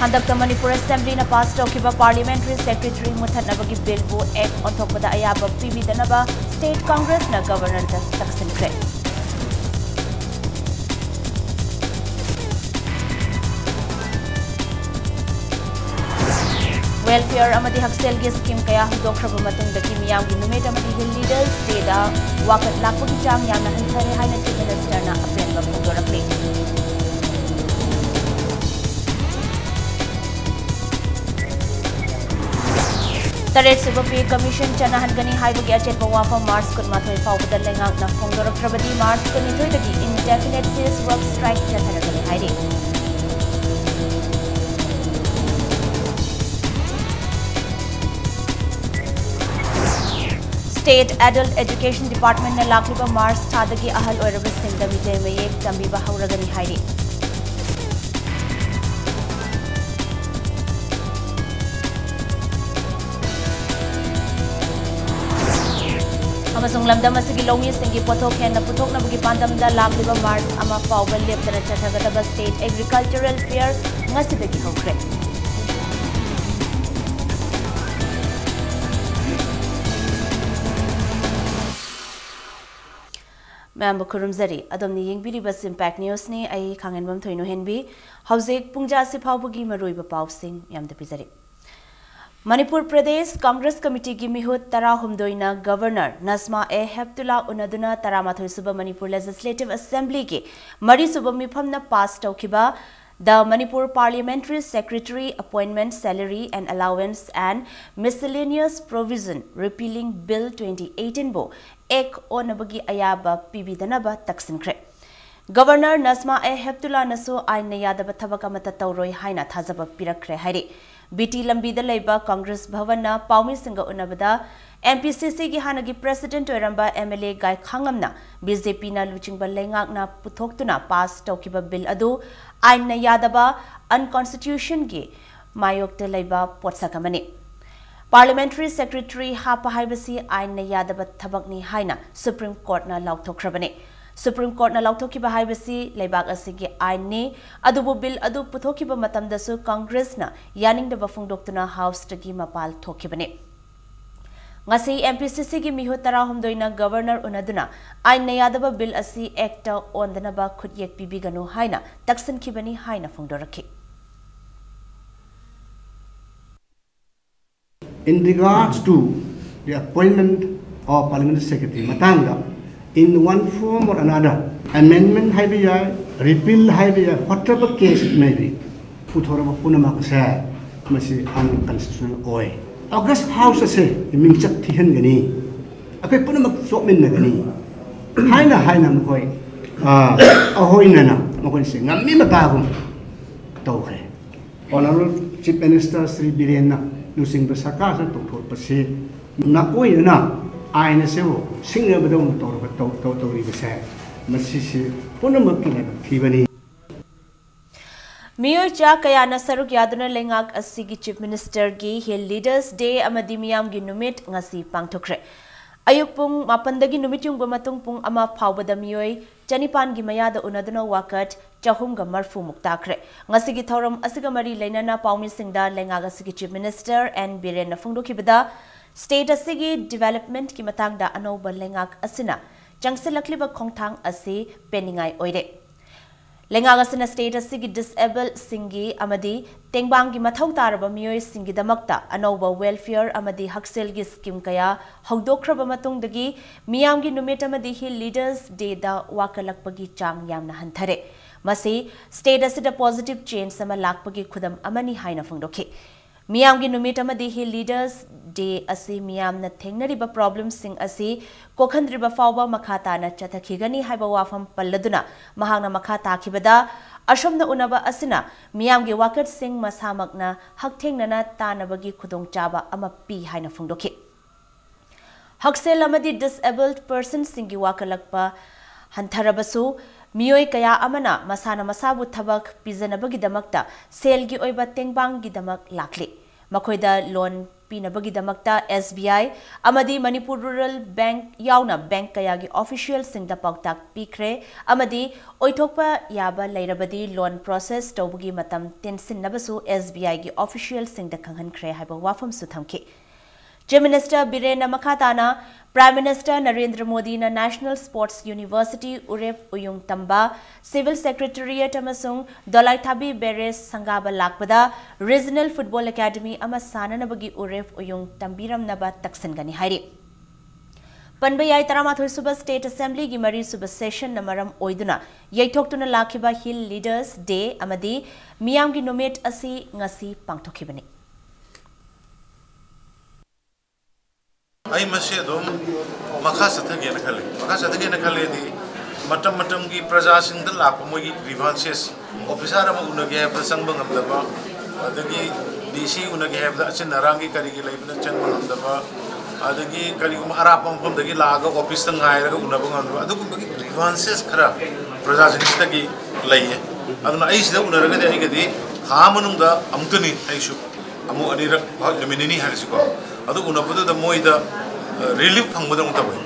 हंदक्ता Manipur assembly ना पास तौखिबा parliamentary secretary मुथनबगी bill बु एक ओंथोकपदा अयाबा पीबीदनबा स्टेट कांग्रेस ना गवर्नर दा तक्सिनख्रे वेलफेयर अमदी हक्सेल गी स्कीम कया हुदोखरबा मतुंगदगी मियामगी नुमेट अमदी हिल लीडर्स डेदा वाकत लाकपगी चांग यामना हंथरे हाइना चीफ मिनिस्टर ना अप्रेनबा फोंदोरखले तरेट सुबह पे कमीशन चनाहनगनी हाइबगी अचेतबा वाफम मार्च कुनमाथोय फाउबदा लेंगाकना फोंदोरखरबदी मार्च कुनिथोयदगी इंडेफिनिट सीज वर्क स्ट्राइक चथरगनी हाइरे स्टेट एडल्ट एजुकेशन डिपार्टमेंट ने लाखलिबा मार्च थादगी अहल ओइरबसिंगदा मिजे मयेक तंबीबा हौरगनी हाइरे अमसुंग लमदम असगी लौमी सिंगी पोथोक हेन पुथोकनबगी पांदमदा लाखलिबा मार्च अमा फाउबा लेप्तना चथगदबा स्टेट एग्रीकल्चरल फेयर ngasiदगी हौख्रे मैम खुरुमजरी अदमनी येंगबिरिबा इम्पैक्ट न्यूज ने आई खांगेनबम थोइनो हेनबी हौजेक पुंजा से फाउबगी मरोइबा पाउसिंग यामद पिजरी मणिपुर प्रदेश कांग्रेस कमिटी की मिहुत तराहुमदोइना गवर्नर नस्मा ए हेप्तुला उनदुना तरामाथोइ सुबह मणिपुर लेजिस्लेटिव असेंबली के मरी सुबह मिफमना पास तौखिबा the Manipur parliamentary secretary appointment salary and allowance and miscellaneous provision repealing bill 2018 बो एक ओनबगी अयाबा पीबीदनबा तक्सिनख्रे गवर्नर नस्मा ए हेप्तुला नसो आइन यादब थबक अमत तौरोय हाइना थाजब पिरख्रे हाइरे बीटी लंबी लेबा कांग्रेस भवन पाउमी सिंह उनबदा एमपीसीसी की हानगी प्रेसिडेंट ओरंबा एमएलए गाय खांगमना बीजेपी ना लुचिंग लेंगाकना पुथोक्तुना पास तौकिबा बिल अदु आइन यादबा अनकॉन्स्टिट्यूशन की मायोक्ते लेबा पोत्सकमने पार्लियामेंट्री सेक्रेटरी हापा हाइबसी आइन यादबा थबकनी हाइना सुप्रीम कोर्ट ना लाउथोख्रबने सुप्रीम कोर्ट ना लाउथोखिबा हाइबसी लेबाक असिगे आइनने अदुबु बिल अदु पुथोखिबा मतमदसु कांग्रेस ना यानिंगदबा फुंगदोक्तुना हाउस तगी मपाल थोखिबने ngasi MPCC की मिहो तराहुमदोइना गवर्नर उनदुना आइन यादबा बिल असि act ओंदनबा खुदयेक पिबिगनु हाइना तक्सिनखिबनी हाइना फुंगदोरखि In regards to the appointment of parliamentary secretary matangda in one form or another amendment haibiyai repeal haibiyai whatever case it may be puthoraba punamak sa masi unconstitutional oi August House se mingchak thihen gani akai punamak sokmin na gani haina mkoi ahoina na mkoi se ngammi matagum tawkhe Honorable Chief Minister Sri Birena Lusing Basaka sa tokthot pasi na oi na aina se wo singna badong tawri basa masi se punamak kina thibani मियो चा कयाना सरुक यादुना लेंगाक असिगी chief minister की हिल leaders day अमदी मियाम की नुमित ngasi पांगथोख्रे अयुक पुंग मापंदगी नुमित Jung मतुंग पुंग अमा फावबदा मियोय चनिपान की मयादा उनदुना वाकट चहुमगा मरफु मुक्ताख्रे ngasi की थौरम असिगा मरी लेनाना पाउमी सिंगदा लेंगाक असिगी चीफ मिनिस्टर एन बिरेन फुंगदोखिबदा स्टेट असिगी डेवलपमेंट की मतंगदा अनोबा लेंगाक असिना चंगसेलखलिबा खोंगथांग असि पेनिंगाई ओइरे लेंगागसना स्टेट असिगी डिसेबल सिंगी अमदी तेंगबांगी मथौ तारबा मियोय सिंगी दमक्ता अनौबा वेलफेयर अमदी हक्सेलगी स्कीम कया हौदोख्रबा मतुंगदगी मियामगी नुमित अमदी हिल लीडर्स डे दा वाकलकपगी चांग यामना हंथरे मसी स्टेट असिदा पॉजिटिव चेंज समा लाकपगी खुदम अमनी हाइना फुंगदोखे मियामगी नुमित अमदी हिल लीडर्स डे असि मियामना थेंगनरिबा प्रॉब्लम सिंग असि कोखंद्रिबा फावबा मखाताना चथखिगनी हाइबा वाफम पल्लदुना महांगना मखा ताखिबदा अशमना उनबा असिना मियामगी वाकट सिंग मसामकना हकथेंगनना तानबगी खुदोंचाबा अमा पी हाइना फुंगदोखे हक्सेल अमदी डिसेबल्ड पर्सन सिंगी वाकलकपा हंथरबसु मियोय कया अमना मसाना मसाबु थबक पिजनबगी दमकता सेलगी ओइबा तेंगबांगी दमक लाखले मखोइदा लोन पीनबगीदमक्ता SBI अमदी मणिपुर रूरल बैंक यावना बैंक कयागी ऑफिशियल सिंगदा पाउताक पीख्रे अमदी ओइथोकपा याबा लैरबदी लोन प्रोसेस तौबगी मतम तेनसिनबसु SBI गी ऑफिशियल सिंगदा खंगहनख्रे हाइबा वाफमसु थमखे चीफ मिनिस्टर बिरेन मखाताना प्राइम मिनिस्टर नरेंद्र मोदी ना नेशनल स्पोर्ट्स यूनिवर्सिटी उरेप उयुंग तंबा सिविल सेक्रेटरिएट अमसुंग दोलाइथाबी बेरेस संगाबा लाकपदा रीजनल फुटबॉल एकेडमी अमा साननबगी उरेप उयुंग तंबीरमनबा तक्सनगनी हाइरि पनबयाई 13 सुबह स्टेट असेंबली की मरी सुबह सेशन नमरम ओइदुना यैथोक्तुना लाखिबा हिल लीडर्स डे अमदी मियाम की नुमेट असी ngasi पांगथोखिबनी आई मसे दोम मखा सथगे न खले दी मतम की प्रजा सिंह द लाप मोगी ग्रीवांसेस ऑफिसर अम उनगे है प्रसंग बंगमदबा अदगी डीसी उनगे है अचिन नरांगी करिगे लेबन चंग बंगमदबा अदगी करिगुम अरापम फमदगी लागा ऑफिस तंग आयरगा उनबा बंगमदबा अदगुमगी ग्रीवांसेस खरा प्रजा सिंह तगी लइए अदना आइसदा उनरगे दे आइगदी हा मनुंगदा अमतनी आइसु अमु अनिरक नमिनिनी हारिसुको अदु उनबदु द मोइदा रिलीफ फंगबदं तबय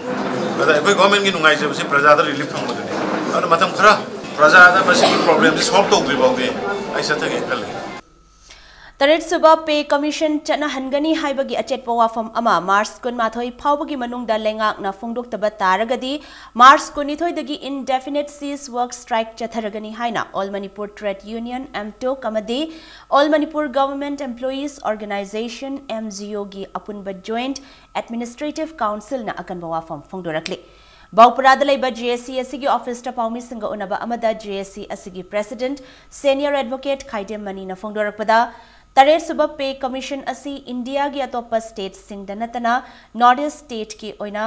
अदा अखोय गवर्नमेंट की नुंगाइजबसे प्रजादा रिलीफ फंगबदनि अदा मतम खरा प्रजादा मसिकी प्रॉब्लम सॉल्व तौद्रिबावदे आइसा थगे खले तरेट सुबह पे कमीशन चना हनगनी हाइबगी अचेतपा वाफम अमा मार्च 12 फाउबगी मनुंगदा लेंगाकना फोंदोक्तबा तारगदी मार्च 12 दगी इंडेफिनिट सीज वर्क स्ट्राइक चथरगनी हाइना ऑल मणिपुर ट्रेड यूनियन एमटोक अमदी all Manipur government employees organisation MGO गी अपुनबा जॉइंट एडमिनिस्ट्रेटिव काउंसिल ना अकनबा वाफम फोंदोरकले बाउपुराद लेबा JSC असिगी ऑफिस ता पाउमी सिंगा उनबा अमदा JSC असिगी president senior advocate Khaidem Mani ना फोंदोरकपदा तरेट सुबह पे कमीशन असी इंडिया की अतोप स्टेट सिंगदा नतना नॉर्थ ईस्ट स्टेट की ओइना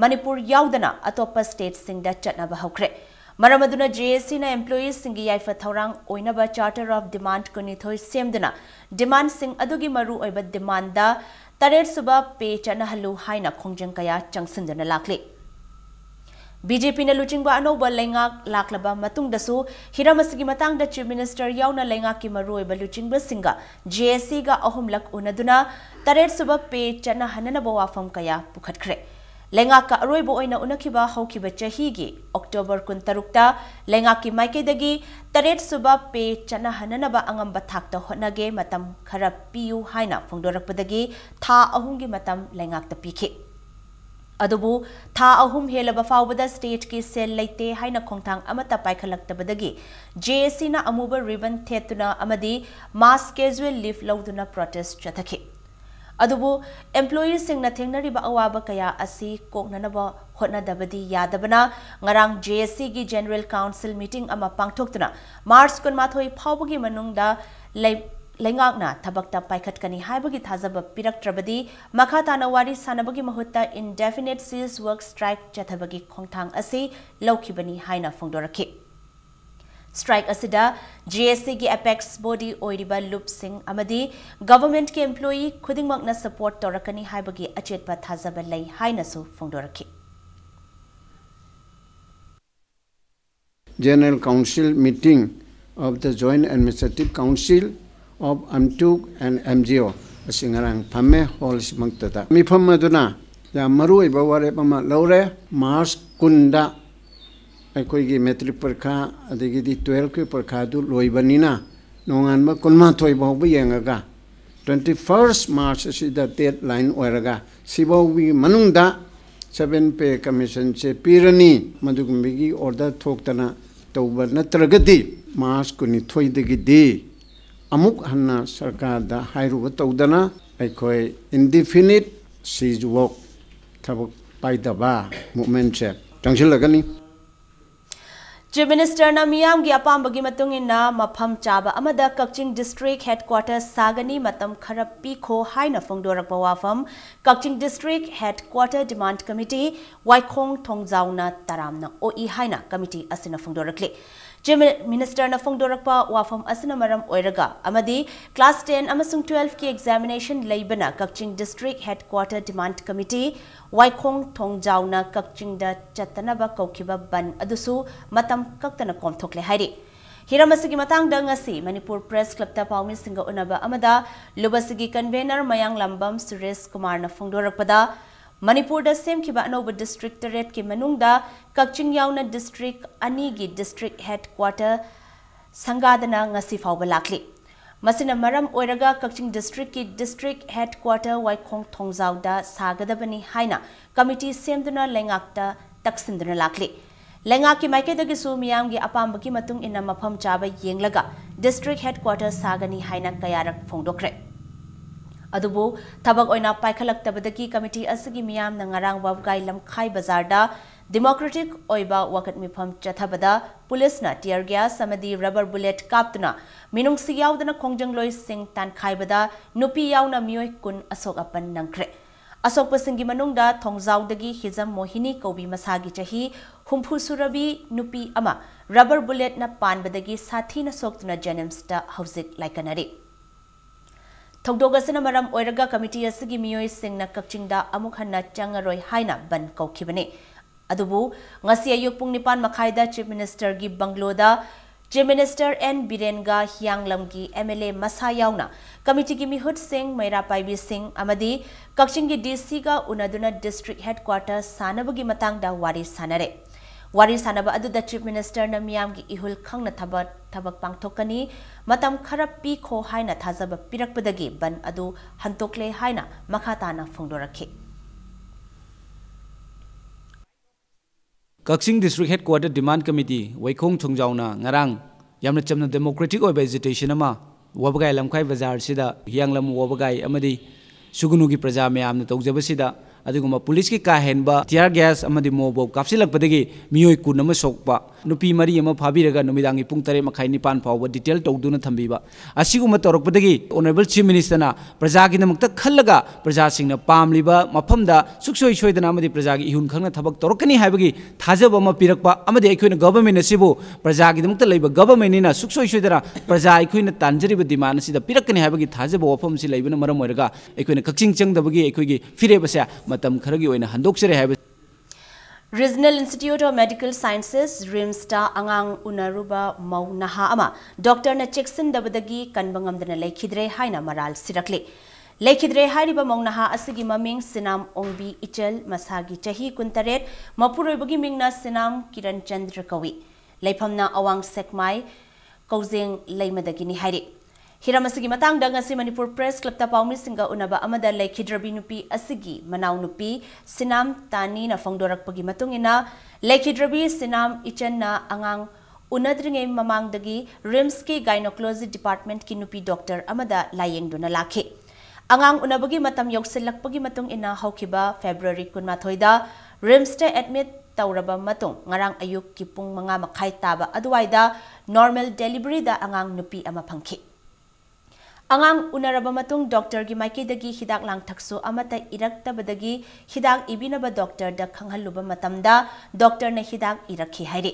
मणिपुर याउदना अतोप स्टेट सिंगदा चटनबा हौख्रे मरमदुना JSC ना एम्प्लॉइज सिंगी याइफा थौरांग ओइनबा चार्टर ऑफ डिमांड कुनिथोय सेमदना डिमांड सिंग अदुगी मरु ओइबा डिमांडदा तरेट सुबह पे चनहलु हाइना खोंजंग कया चंगसिंदना लाखले BJP na luchingba anoba lengak laklaba matungdasu hiramasigi matangda chief minister yauna lengak ki maroiba luchingba singa JSC ga ahumlak unaduna taret suba pe chana hanana bawafam kaya pukhatkre lengak ka aroiba oina unakiba haukiba chahigi October 13 ta lengak ki maikedagi taret suba pe chana hanana ba angamba thakta honage matam khara piu haina phongdorakpadagi tha ahumgi matam lengak ta pikhe अदुबु था अहुम हेलब फाउबदा state की cell लेते हाइना खोंथांग अमता पाइखलक्तबदगी JSC ना अमुबा ribbon थेतुना अमदी mass casual leave लौदुना protest चथखे अदुबु एम्प्लॉइज सिंगना थेंगनरिबा अवाबा कया असि कोकननबा होटनादबदी यादबना ngarang JSC की जनरल काउंसिल मीटिंग अमा पांगथोक्तुना मार्च 12 फाउबगी मनुंगदा लेंगाकना थबक्ता पाइखटकनी हाइबगी थाजब पिरक्त्रबदी मखाताना वारी सानबगी महुत्ता इंडेफिनिट सीज वर्क स्ट्राइक चथबगी खोंथांग असी लौखिबनी हाइना फोंदोरखे स्ट्राइक असिदा JSC की एपेक्स बॉडी ओइरिबा लूप सिंह अमदी गवर्नमेंट के एम्प्लॉई खुदिंगमकना सपोर्ट तोरकनी हाइबगी अचेतपा थाजब लई हाइनासु फोंदोरखे General Council meeting of the Joint Administrative Council of Amtuk and MGO Singarang Pame Halls Mangtada. Mifam Maduna, Yamaru Baware Pama Laure, Mars Kunda, Akoigi Metric Perka, Adigi 12 Perkadu, Loibanina, Nonganma Kulma Toy Bobi Yangaga. 21st March is the deadline Weraga. Sibowi Manunda, 7 pay commission che Pirani, Madugumigi order Toktana, Toba Natragadi, Mars Kuni Toy the Gidi. अमुक हन्ना सरकार दा हाइरुब तौदना अखोय indefinite cease work थबक पाइदबा movement से तंगसिलगनी चीफ मिनिस्टर ना मियाम की अपाम्बगी मतुंगिना मफम चाबा अमदा कक्चिंग डिस्ट्रिक्ट हेडक्वार्टर्स सागनी मतम खरा पीखो हाइना फोंदोरकपा वाफम Kakching district headquarter demand committee वाइखोंग थोंगजाउना तरामना ओई हाइना कमिटी असिना फोंदोरकले चीफ मिनिस्टर ना फोंदोरकपा वाफम असिना मरम ओइरगा अमदी क्लास 10 अमसुंग 12 की एग्जामिनेशन लेबना Kakching district headquarter demand committee वाइखोंग थोंगजाउना कक्चिंग दा चतनबा कौखिबा बन अदुसु मतम कक्तना कोमथोकले हाइरे हिरामसिगी मतंगदा ngasi Manipur Press Club ta paumi singa unaba amada lubasigi convener Mayang Lambam Suresh Kumar na phongdorakpada Manipur da semkiba anoba districtorate ki manungda Kakching yauna district ani gi district headquarter sangadana ngasi fawba lakli Masina maram oiraga Kakching district ki district headquarter Waikhong Thongzau da sagadabani haina committee semduna lengakta taksinduna lakli Lenga ki maike dagi su miyam gi apam baki matung ina mafam chaba yenglaga district headquarter sagani haina kayarak phongdokre adubu thabak oina paikhalak tabadagi committee asigi miyam na ngarang wabgai lamkhai bazar da democratic oiba wakat mifam chathabada police na tear gas samadi rubber bullet kaptuna minung si yaudana khongjang sing tan khaibada nupi yauna miyoi kun asok apan nangkre Asok pasingi manungda Thongzau dagi Hizam Mohini Kobi Masagi chahi Humphu Surabi Nupi ama rubber bullet na panbadagi sathi na soktuna Janimsta hauzik laikanari. Thogdogasana maram oiraga committee asigi miyoi sing na Kakchingda amukhanna changaroi haina ban kaukibane. Adubu ngasi ayuk pung nipan makhaida Chief Minister gi Bangloda Chief Minister N. Birenga Hyanglamgi MLA Masa Yauna Committee gi Mihut Singh Maira Paibi Singh Amadi Kakching gi DC ga unaduna district headquarters sanabagi matangda wari sanare wari sanaba adu da Chief Minister na miyam gi ihul khangna thabak pangthokani matam kharap pi kho haina thajaba pirakpadagi ban adu hantokle haina makhatana phongdorakhi Kakching District Headquarter Demand Committee Waikhong Thongjauna ngarang yamna chamna democratic oiba agitation ama wabagai lamkhai bazar sida hianglam wabagai amadi sugunugi praja mayamna tawjabasida aduguma police ki ka henba tear gas amadi mobo kapsilakpadagi miyoi kun ama sokpa nupi mari ama phabiraga numidangi pung 3 makhai nipan fawba detail tawduna thambiba asiguma torokpadagi honorable chief minister na praja gi namakta khallaga praja singna pamliba mafamda suksoi soidana amadi praja gi ihun khangna thabak torokani haibagi thajaba ama pirakpa amadi aikoina government asibu praja gi namakta leiba government ina suksoi soidana praja aikoina tanjariba demand asida pirakani haibagi thajaba wafam si leibana maram oiraga aikoina Kakching changdabagi aikoigi firebasa matam kharagi oina handoksere haiba Regional Institute of Medical Sciences RIMS-ta angang unaruba maunaha ama Dr. na Jackson dabadagi kanbangamdana leikhidre haina maral sirakle leikhidre hairiba maunaha asigi maming Sinam Ongbi Ichal masagi chahi kuntaret mapuroibagi mingna Sinam Kiran Chandra kawi leiphamna awang sekmai kaujeng leimadagi ni hairi Hiramasigi matangda ngasi Manipur Press Club ta paumi singa unaba amada leikhidrabi nupi asigi manau nupi Sinam Tani na phongdorakpagi matungina leikhidrabi Sinam Ichan na angang unadringe mamangdagi RIMS ki gynecology department ki nupi doctor amada layengduna lakhe angang unabagi matam yoksilakpagi matung ina haukiba February 18 da RIMS ta admit tauraba matung ngarang ayuk ki pung manga makhai taba aduwaida normal delivery da angang nupi ama phangkhi Angang unaraba matung doctor gi maike dagi hidak lang thakso amata irakta badagi hidak ibinaba doctor da khanghaluba matamda doctor na hidak irakhi haire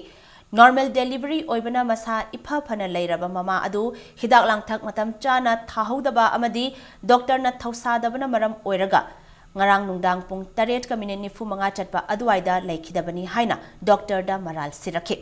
normal delivery oibana masa ifa phana leiraba mama adu hidak lang thak matam chana thahodaba amadi doctor na thausadabana maram oiraga ngarang nungdang pung 8:95 chatpa aduwaida leikhidabani haina doctor da maral sirakhe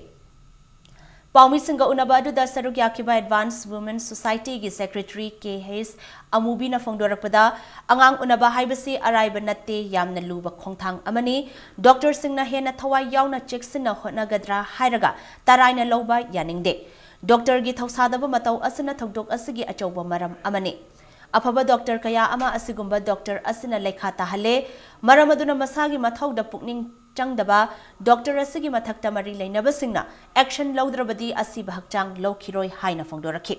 Paumi Singa Unabadu da Saruk Yakiba Advanced Women's Society gi Secretary K. Hayes Amubi na phongdorakpada angang unaba haibasi araiba natte yamna luba khongthang amani Dr. Singna hena thawai yauna checksina hotnagadra hairaga taraina loba yaningde Dr. gi thausadaba matau asina thogdok asigi achauba maram amani Afaba Dr. Kaya ama asigumba Dr. Asina lekha tahale maramaduna masagi mathauda pukning changdaba Dr. Asigi mathakta mari leinaba singna action laudrabadi asi bahakchang lokhiroi haina phongdorakhi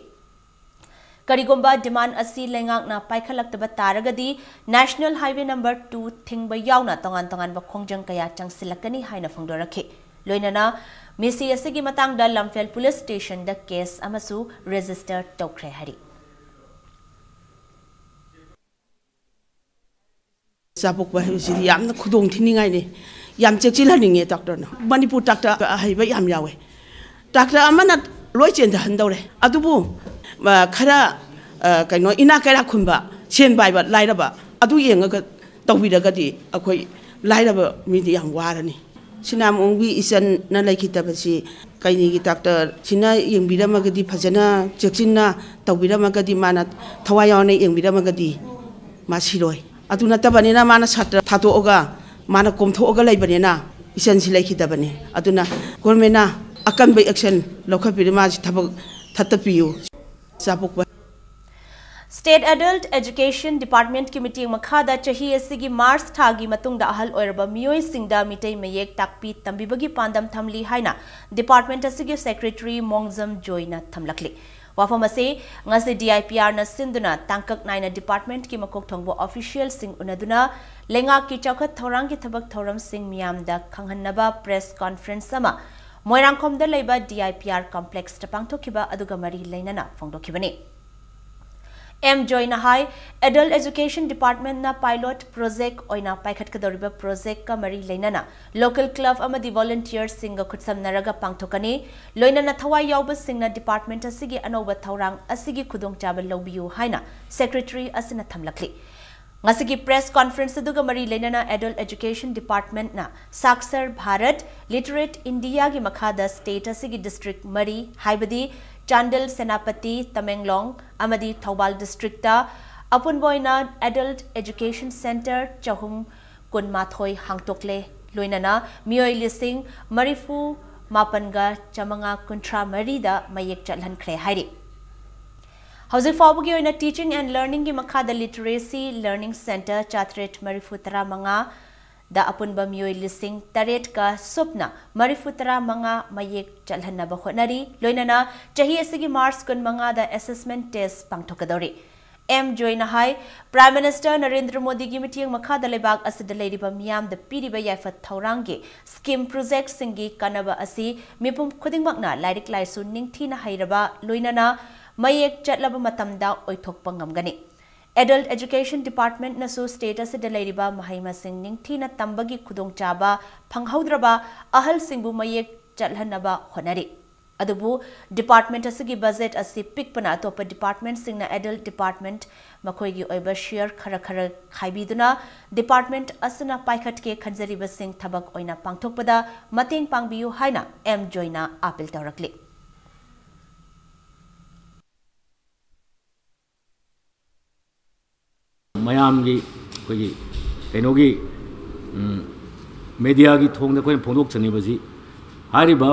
Karigomba demand asi lengakna paikhalakta taragadi National Highway number 2 thingba yauna tongan ba khongjang kaya changsilakani haina phongdorakhi loinana misi asigi matangda Lamphel Police Station da case amasu register tokre hari Sapokba hibisi yamna khudong thiningai ni yam chekchil haninge doctor na Manipur doctor haiba yam yawe doctor amana loi chen da handore adubu khara kaino ina kaira khumba chen bai ba lairaba adu yenga tawiraga di akhoi lairaba mi di yang warani Sinam Ongbi Isan na laikhitabasi ꯀꯩꯅꯤꯒꯤ doctor ꯁꯤꯅ ꯌꯦꯡꯕꯤꯔꯝꯃꯒꯗꯤ ꯐꯖꯅ ꯆꯦꯛꯁꯤꯟꯅ ꯇꯧꯕꯤꯔꯝꯃꯒꯗꯤ ꯃꯥꯅ ꯊꯋꯥꯏ ꯌꯥꯎꯅ ꯌꯦꯡꯕꯤꯔꯝꯃꯒꯗꯤ ꯃꯥ ꯁꯤꯔꯣꯏ ꯑꯗꯨ ꯅꯠꯇꯕꯅꯤꯅ ꯃꯥꯅ ꯁꯥꯇ꯭ꯔ ꯊꯥꯗꯣꯛꯑꯒ ꯃꯥꯅ ꯀꯣꯝꯊꯣꯛꯑꯒ ꯂꯩꯕꯅꯤꯅ ꯏꯆꯟꯁꯤ ꯂꯩꯈꯤꯗꯕꯅꯤ ꯑꯗꯨꯅ ꯒꯣꯔꯃꯦꯟꯅ ꯑꯀꯟꯕ ꯑꯦꯛꯁꯟ ꯂꯧꯈꯠꯄꯤꯔꯦ ꯃꯥꯁꯤ ꯊꯕꯛ ꯊꯠꯇꯄꯤꯌꯨ ꯆꯥꯄꯣꯛꯄ State Adult Education Department की मीटिंग मखादा चाही एसिगी मार्च थागी मतुंगदा अहल ओइरबा मियोय सिंगदा मिटै मयेक ताकपी तंबिबगी पांदम थमली हाइना डिपार्टमेंट असिगी सेक्रेटरी मोंगजम जोइना थमलकली वाफम असे ngasi DIPR na sinduna tangkak naina department ki makok thongbo official sing unaduna lenga ki chawkhat thorang ki thabak thoram sing miyamda khanghanaba press conference sama moirangkhomda leiba DIPR complex tapangthokiba aduga mari leinana phongdokhibani M Joina High Adult Education Department na pilot project oina paikhat kadoriba project ka mari leinana local club amadi volunteers singa khutsam naraga pangthokani loinana thawai yawba singna department asigi anoba thaurang asigi khudong chaba lobiyu haina secretary asina thamlakli ngasigi press conference aduga mari leinana Adult Education Department na Saksar Bharat Literate India gi makhada state asigi district mari haibadi Chandel Senapati Tamenglong Amadi Thobal District ta Apunboina Adult Education Center Chahum Kunmathoi Hangtokle Loinana Mioy Lising Marifu Mapanga Chamanga Kuntra Marida Mayek Chalhan Kre Hairi Hausi Fabugi oina Teaching and Learning gi makhada Literacy Learning Center Chatret Marifu Tara Manga da apunba mioy lising taret ka supna marifutara manga mayek chalhanaba khonari loinana chahi asigi mars kun manga da assessment test pangthokadori M Joina High Prime Minister Narendra Modi gi meeting makha da lebak asida leiriba miyam da piriba yafat thaurangi scheme project singi kanaba asi mipum khudingmakna lairik laisu ningthina hairaba loinana mayek chatlaba matamda oithokpa ngamgani Adult Education Department nasu status deliriba mahima sing ningthina tambagi khudong chaba phanghaudraba ahal singbu mayek chalhanaba honari adubu department asigi budget asi pikpana topa department singna adult department makhoigi oiba share khara khara khaibiduna department asna paikhat ke khanjariba sing thabak oina pangthokpada mateng pangbiyu haina M Joina appeal tawrakli ꯃꯌꯥꯝꯒꯤ ꯑꯩꯈꯣꯏꯒꯤ ꯀꯩꯅꯣꯒꯤ ꯃꯦꯗꯤꯌꯥꯒꯤ ꯊꯣꯡꯗ ꯑꯩꯈꯣꯏꯅ ꯐꯣꯡꯗꯣꯛꯆꯅꯤꯡꯕꯁꯤ ꯍꯥꯏꯔꯤꯕ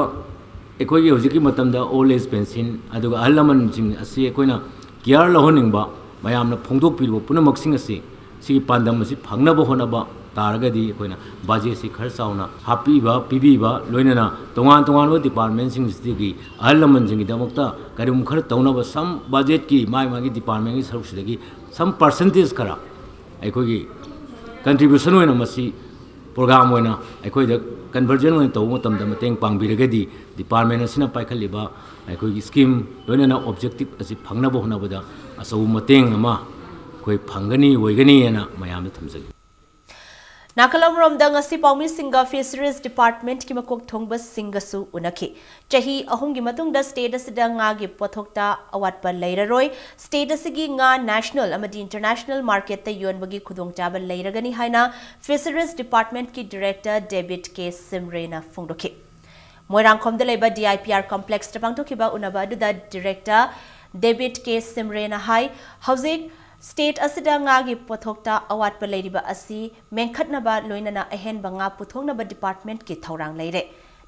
ꯑꯩꯈꯣꯏꯒꯤ ꯍꯧꯖꯤꯛꯀꯤ ꯃꯇꯝꯗ ꯑꯣꯜ ꯑꯦꯖ ꯄꯦꯟꯁꯤꯟ ꯑꯗꯨꯒ ꯑꯍꯜ ꯂꯃꯟꯁꯤꯡ ꯑꯁꯤ ꯑꯩꯈꯣꯏꯅ ꯀꯤꯌꯥꯔ ꯂꯧꯍꯟꯅꯤꯡꯕ ꯃꯌꯥꯝꯅ ꯐꯣꯡꯗꯣꯛꯄꯤꯔꯤꯕ ꯄꯨꯝꯅꯃꯛꯁꯤꯡ ꯑꯁꯤ ꯁꯤꯒꯤ ꯄꯥꯟꯗꯝ ꯑꯁꯤ ꯐꯪꯅꯕ ꯍꯣꯠꯅꯕ ꯇꯥꯔꯒꯗꯤ ꯑꯩꯈꯣꯏꯅ ꯕꯖꯦꯠꯁꯤ ꯈꯔ ꯆꯥꯎꯅ ꯍꯥꯞꯄꯤꯕ ꯄꯤꯕꯤꯕ ꯂꯣꯏꯅꯅ ꯇꯣꯉꯥꯟ ꯇꯣꯉꯥꯟꯕ ꯗꯤꯄꯥꯔꯠꯃꯦꯟꯁꯤꯡꯁꯤꯗꯒꯤ ꯑꯍꯜ ꯂꯃꯟꯁꯤꯡꯒꯤꯗꯃꯛꯇ ꯀꯔꯤꯒꯨꯝꯕ ꯈꯔ ꯇꯧꯅꯕ ꯁꯝ ꯕꯖꯦꯠꯀꯤ ꯃꯥꯒꯤ ꯗꯤꯄꯥꯔꯠꯃꯦꯟꯒꯤ ꯁꯔꯨꯛꯁꯤꯗꯒꯤ ꯁꯝ ꯄꯥꯔꯁꯦꯟꯇꯦꯖ ꯈꯔ ꯑꯩꯈꯣꯏꯒꯤ ꯀꯟꯇ꯭ꯔꯤꯕ꯭ꯌꯨꯁꯟ ꯑꯣꯏꯅ ꯃꯁꯤ ꯄ꯭ꯔꯣꯒ꯭ꯔꯥꯝ ꯑꯣꯏꯅ ꯑꯩꯈꯣꯏꯗ ꯀꯟꯚꯔꯖꯟ ꯑꯣꯏꯅ ꯇꯧꯕ ꯃꯇꯝꯗ ꯃꯇꯦꯡ ꯄꯥꯡꯕꯤꯔꯒꯗꯤ ꯗꯤꯄꯥꯔꯠꯃꯦꯟ ꯑꯁꯤꯅ ꯄꯥꯏꯈꯠꯂꯤꯕ ꯑꯩꯈꯣꯏꯒꯤ ꯁ꯭ꯀꯤꯝ ꯂꯣꯏꯅꯅ ꯑꯣꯕꯖꯦꯛꯇꯤꯚ ꯑꯁꯤ ꯐꯪꯅꯕ ꯍꯣꯠꯅꯕꯗ ꯑꯆꯧꯕ ꯃꯇꯦꯡ ꯑꯃ ꯑꯩꯈꯣꯏ ꯐꯪꯒꯅꯤ ꯑꯣꯏꯒꯅꯤꯅ ꯃꯌꯥꯝꯗ ꯊꯝꯖꯒꯦ Nakalamromda ngasi paumi singa fisheries department ki makok thongba singasu unaki chahi ahumgi matungda state asida nga gi pothokta awatpa leiraroi state asigi nga national amadi international market ta yonbagi khudongchaba leiragani haina fisheries department ki director David K Simrena phongdoki Moirangkhomda leiba DIPR complex tapangthokiba unaba aduda director David K Simrena hai hauzik State asida nga gi pothokta awat pa leiriba asi mengkhatnaba loinana ahenba nga puthongnaba department ki thorang leire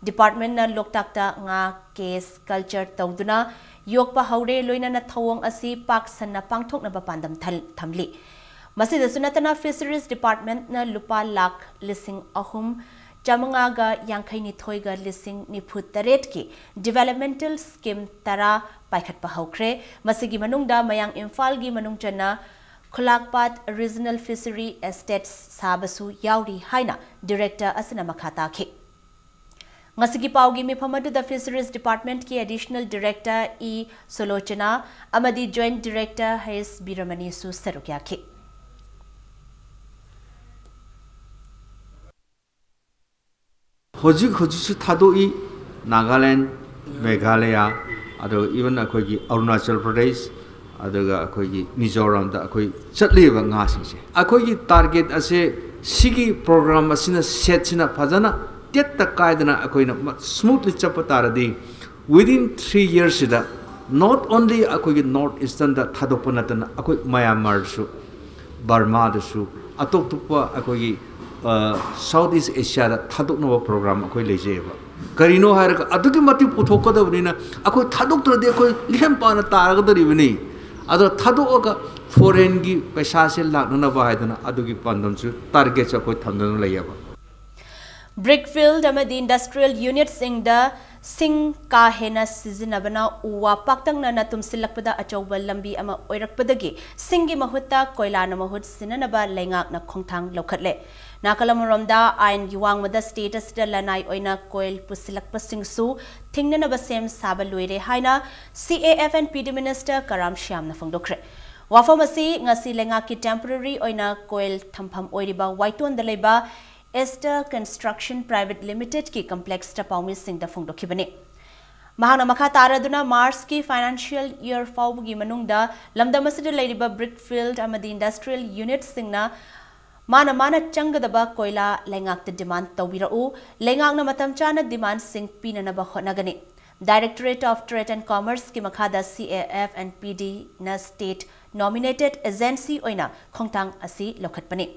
department na loktakta nga case culture tawduna yokpa haure loinana thawong asi pak sanna pangthoknaba pandam thamli masida sunatana fisheries department na lupa lakh lising ahum Chamangaga Yankaini Thoiga Lising Niputaret ki developmental scheme tara paikhat pa haukre masigi manungda mayang Imphal gi manungchana Khulakpat Regional Fishery Estates sabasu yauri haina director asana makhata ki ngasigi paugi mifamadu the Fisheries Department ki additional director E Solochana amadi joint director Hayes Biramani su sarukya ki Hojik Thadoi, Nagaland, Meghalaya, even Arunachal Pradesh, Mizoram, Chatli Ngasing. Akogi target as a Sigi program as in a set in a Pazana, tet ta kaidana akoina smoothly chapa taradi within 3 years da not only akoi north eastern da thadopana tan akoi Myanmar su Burma da su atok tukpa akoi Southeast Asia da thadokno program akoi lejeba karino hair aduki mati puthokka da bnina akoi thadok tra de akoi lem pana taraga da ribni ado thadok foreign gi paisa se lakna ba haidana adugi pandam su target akoi thamdana layaba Brickfield amadi industrial unit singda sing ka hena sizinabana uwa paktangna na tumsilakpada achawba lambi ama oirakpadagi singi mahutta koilana mahut sinanaba lengak na khongthang lokhatle nakalamaromda ain giwang mada status da lanai oina koil pusilakpa singsu thingnanaba sem saba loire haina CAF and PD minister Karam Shyam na phongdokre wafamasi ngasi lengak ki temporary oina koil thampham oiriba waiton daleba Esther Construction Private Limited की complex ta paumi sing da phongdo khibani mahana makha taraduna Mars ki financial year fawgi manungda lamdamasida leiriba Brickfield amadi industrial unit singna mana changadaba koila lengak ta demand tawbirau lengak na matam chana demand sing pinana ba honagani Directorate of Trade and Commerce ki makhada CAF and PD na state nominated agency oina khongtang asi lokhatpani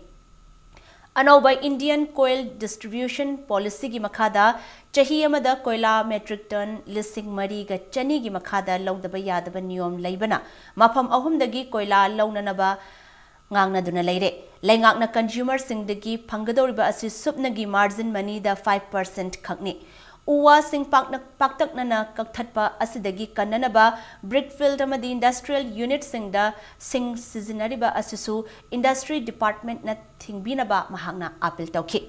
Anauba Indian Coal Distribution Policy gi makhada chahi amada koila metric ton listing mari ga chani gi makhada lawdaba yadaba niyom leibana mafam ahumdagi koila lawnanaba ngangna duna leire lengakna consumer singdagi phangadoriba asi supnagi margin money da 5% khakni uwa sing paktakna kakthatpa asidagi kannanaba Brickfield amadi industrial unit singda sing seasonariba asisu industry department na thingbinaba mahakna appeal tawki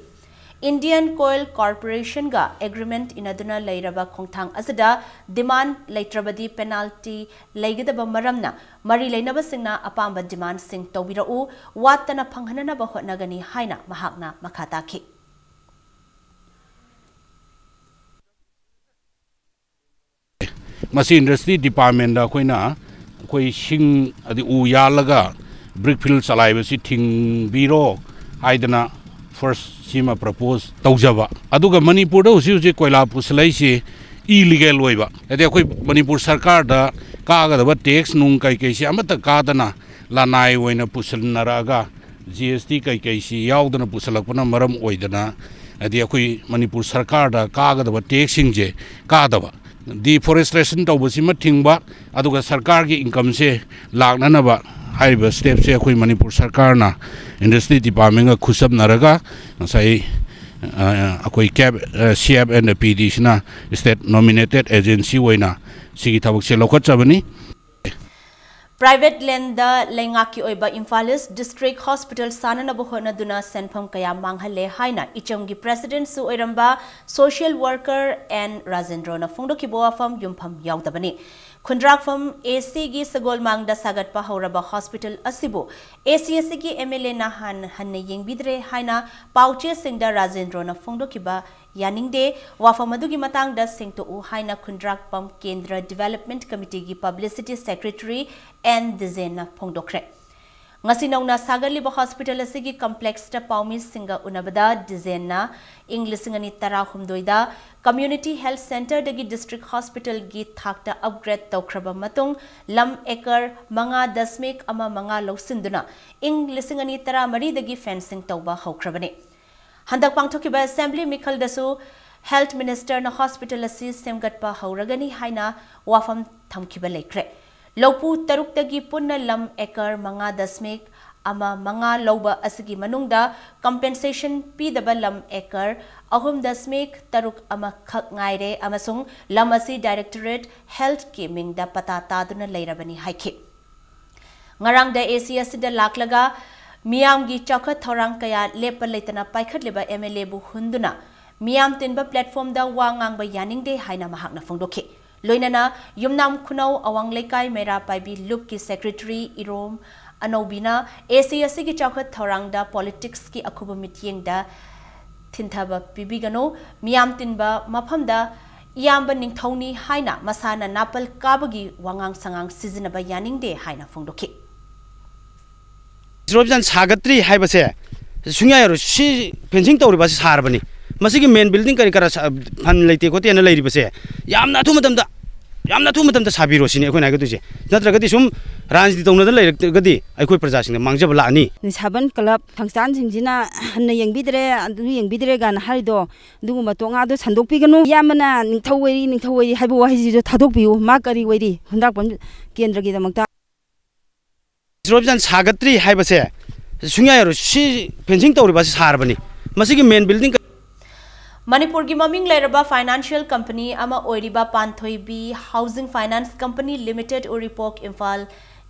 Indian Coal Corporation ga agreement inaduna leiraba khongthang asida demand leitrabadi penalty leigidaba maramna mari leinaba singna apamba demand sing tawbirau watana phanghanana ba hotnagani haina mahakna makhataki Masi industry department da koi sing adi u yalaga Brickfield salai basi thing biro aidana first sima propose tawjaba aduga Manipur da usi koila puslai se illegal oiba ade koi Manipur sarkar da kaga da tax nung kai kai se amata kadana lanai oina puslnaraga GST kai se yaudana puslakpana maram oidana ade koi Manipur sarkar da kaga da taxing je kadaba deforestation tawbasima thingba aduga sarkar gi income se laknanaba haiba step se khoi Manipur sarkar na industry department ga khusab naraga sai akoi CAF and PD na state nominated agency waina sigi thabak se lokhat chabani Private land da lengaki oiba Imphalis District Hospital sanana bohona duna senpham kaya manghale haina ichomgi president su oiramba social worker and Rajendra na phongdo ki boa fam yumpham yaudabani khundrak fam AC gi sagol mangda sagat pa hauraba hospital asibo ACSC gi MLA na hanne yengbidre haina pauche singda Rajendra na phongdo ki ba yaningde wafam adugi matang da singto u haina khundrak pam Kendra Development Committee gi publicity secretary and dizena phongdokre ngasi nauna sagali ba hospital asigi complex ta paumi singa unabada dizena inglisingani tara humdoida community health center dagi district hospital gi thakta upgrade tawkraba matung lam ekar manga dasmik ama manga loksinduna inglisingani tara mari dagi fencing tawba haukrabane handak pangthokiba assembly mikhal dasu health minister na hospital asi semgatpa hauragani haina wafam thamkiba lekre Lopu taruk tagi punna lam ekar manga dasmik ama manga loba asigi manungda compensation pidaba lam ekar ahum dasmik taruk ama khak ngaire amasung lam asi directorate health ki mingda pata taduna leirabani haiki ngarang da ACS da laklaga miyam gi chakha thorang kaya lepal leitana paikhat leba MLA bu hunduna miyam tinba platform da wangang ba yaning de haina mahakna phongdokhi Loinana Yumnam Kunau Awang Lekai Mera Paibi Look ki Secretary Irom Anobina ACSC ki Chakhat Thorangda Politics ki Akuba Mityeng da Tinthaba Pibigano Miyam Tinba Maphamda Yamba Ningthoni Haina Masana Napal Kabagi Wangang Sangang Sizinaba Yaning de Haina Phongdoki Robjan Sagatri Haibase Sunya Si fencing tawribasi sarabani मसिगी main building करी करा fun लेते को तेन लेरी बसे यामना अथु मतम दा साबिरो सिने अखोय नागदु जे नत्रगदि सुम राजनीति तौना दा लेरगदि अखोय प्रजा सिंग मांगजब लानी निसाबन क्लब फंक्शन सिंजिना हन यंगबिदरे अदु यंगबिदरे गान हारिदो दुगुम तोंगा दो संदोकपिगनु यामना निंथौवैरी हाइबो वाहिजि जो थादोकपियु मा करी वैरी हुंदाकपन केंद्र गी दमक्ता रोबजन सागत्री हाइबसे सुंयायरो सि फेंसिंग तौरिबा सारबनी मसिगी मेन बिल्डिंग मणिपुर की ममिंग लेरबा फाइनेंशियल कंपनी अमा ओइरिबा Panthoibi housing finance company limited उरिपोक इम्फाल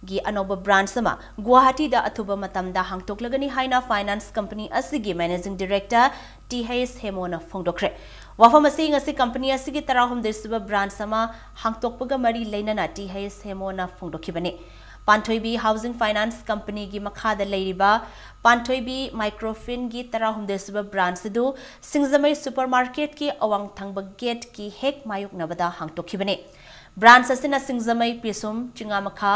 की अनोब ब्रांच अमा गुवाहाटी दा अथुबा मतमदा हांगतोकलगनी हाइना फाइनेंस कंपनी असिगी मैनेजिंग डायरेक्टर टीएस हेमोना फोंदोक्रे वाफम असिंग असि कंपनी असिगी तराहुम देसुबा ब्रांच अमा हांगतोकपगा मरी लेनना टीएस हेमोना फोंदोखिबने पांथोइबी हाउसिंग फाइनेंस कंपनी की मखादा लेरिबा पांथोइबी माइक्रोफिन की तराहुमदेसुबा ब्रांच दु सिंगजमई सुपरमार्केट की अवांग थंग गेट की हेक मायुक नबदा हांगतोखिबने ब्रांच असिना सिंगजमई पिसुम चिंगामखा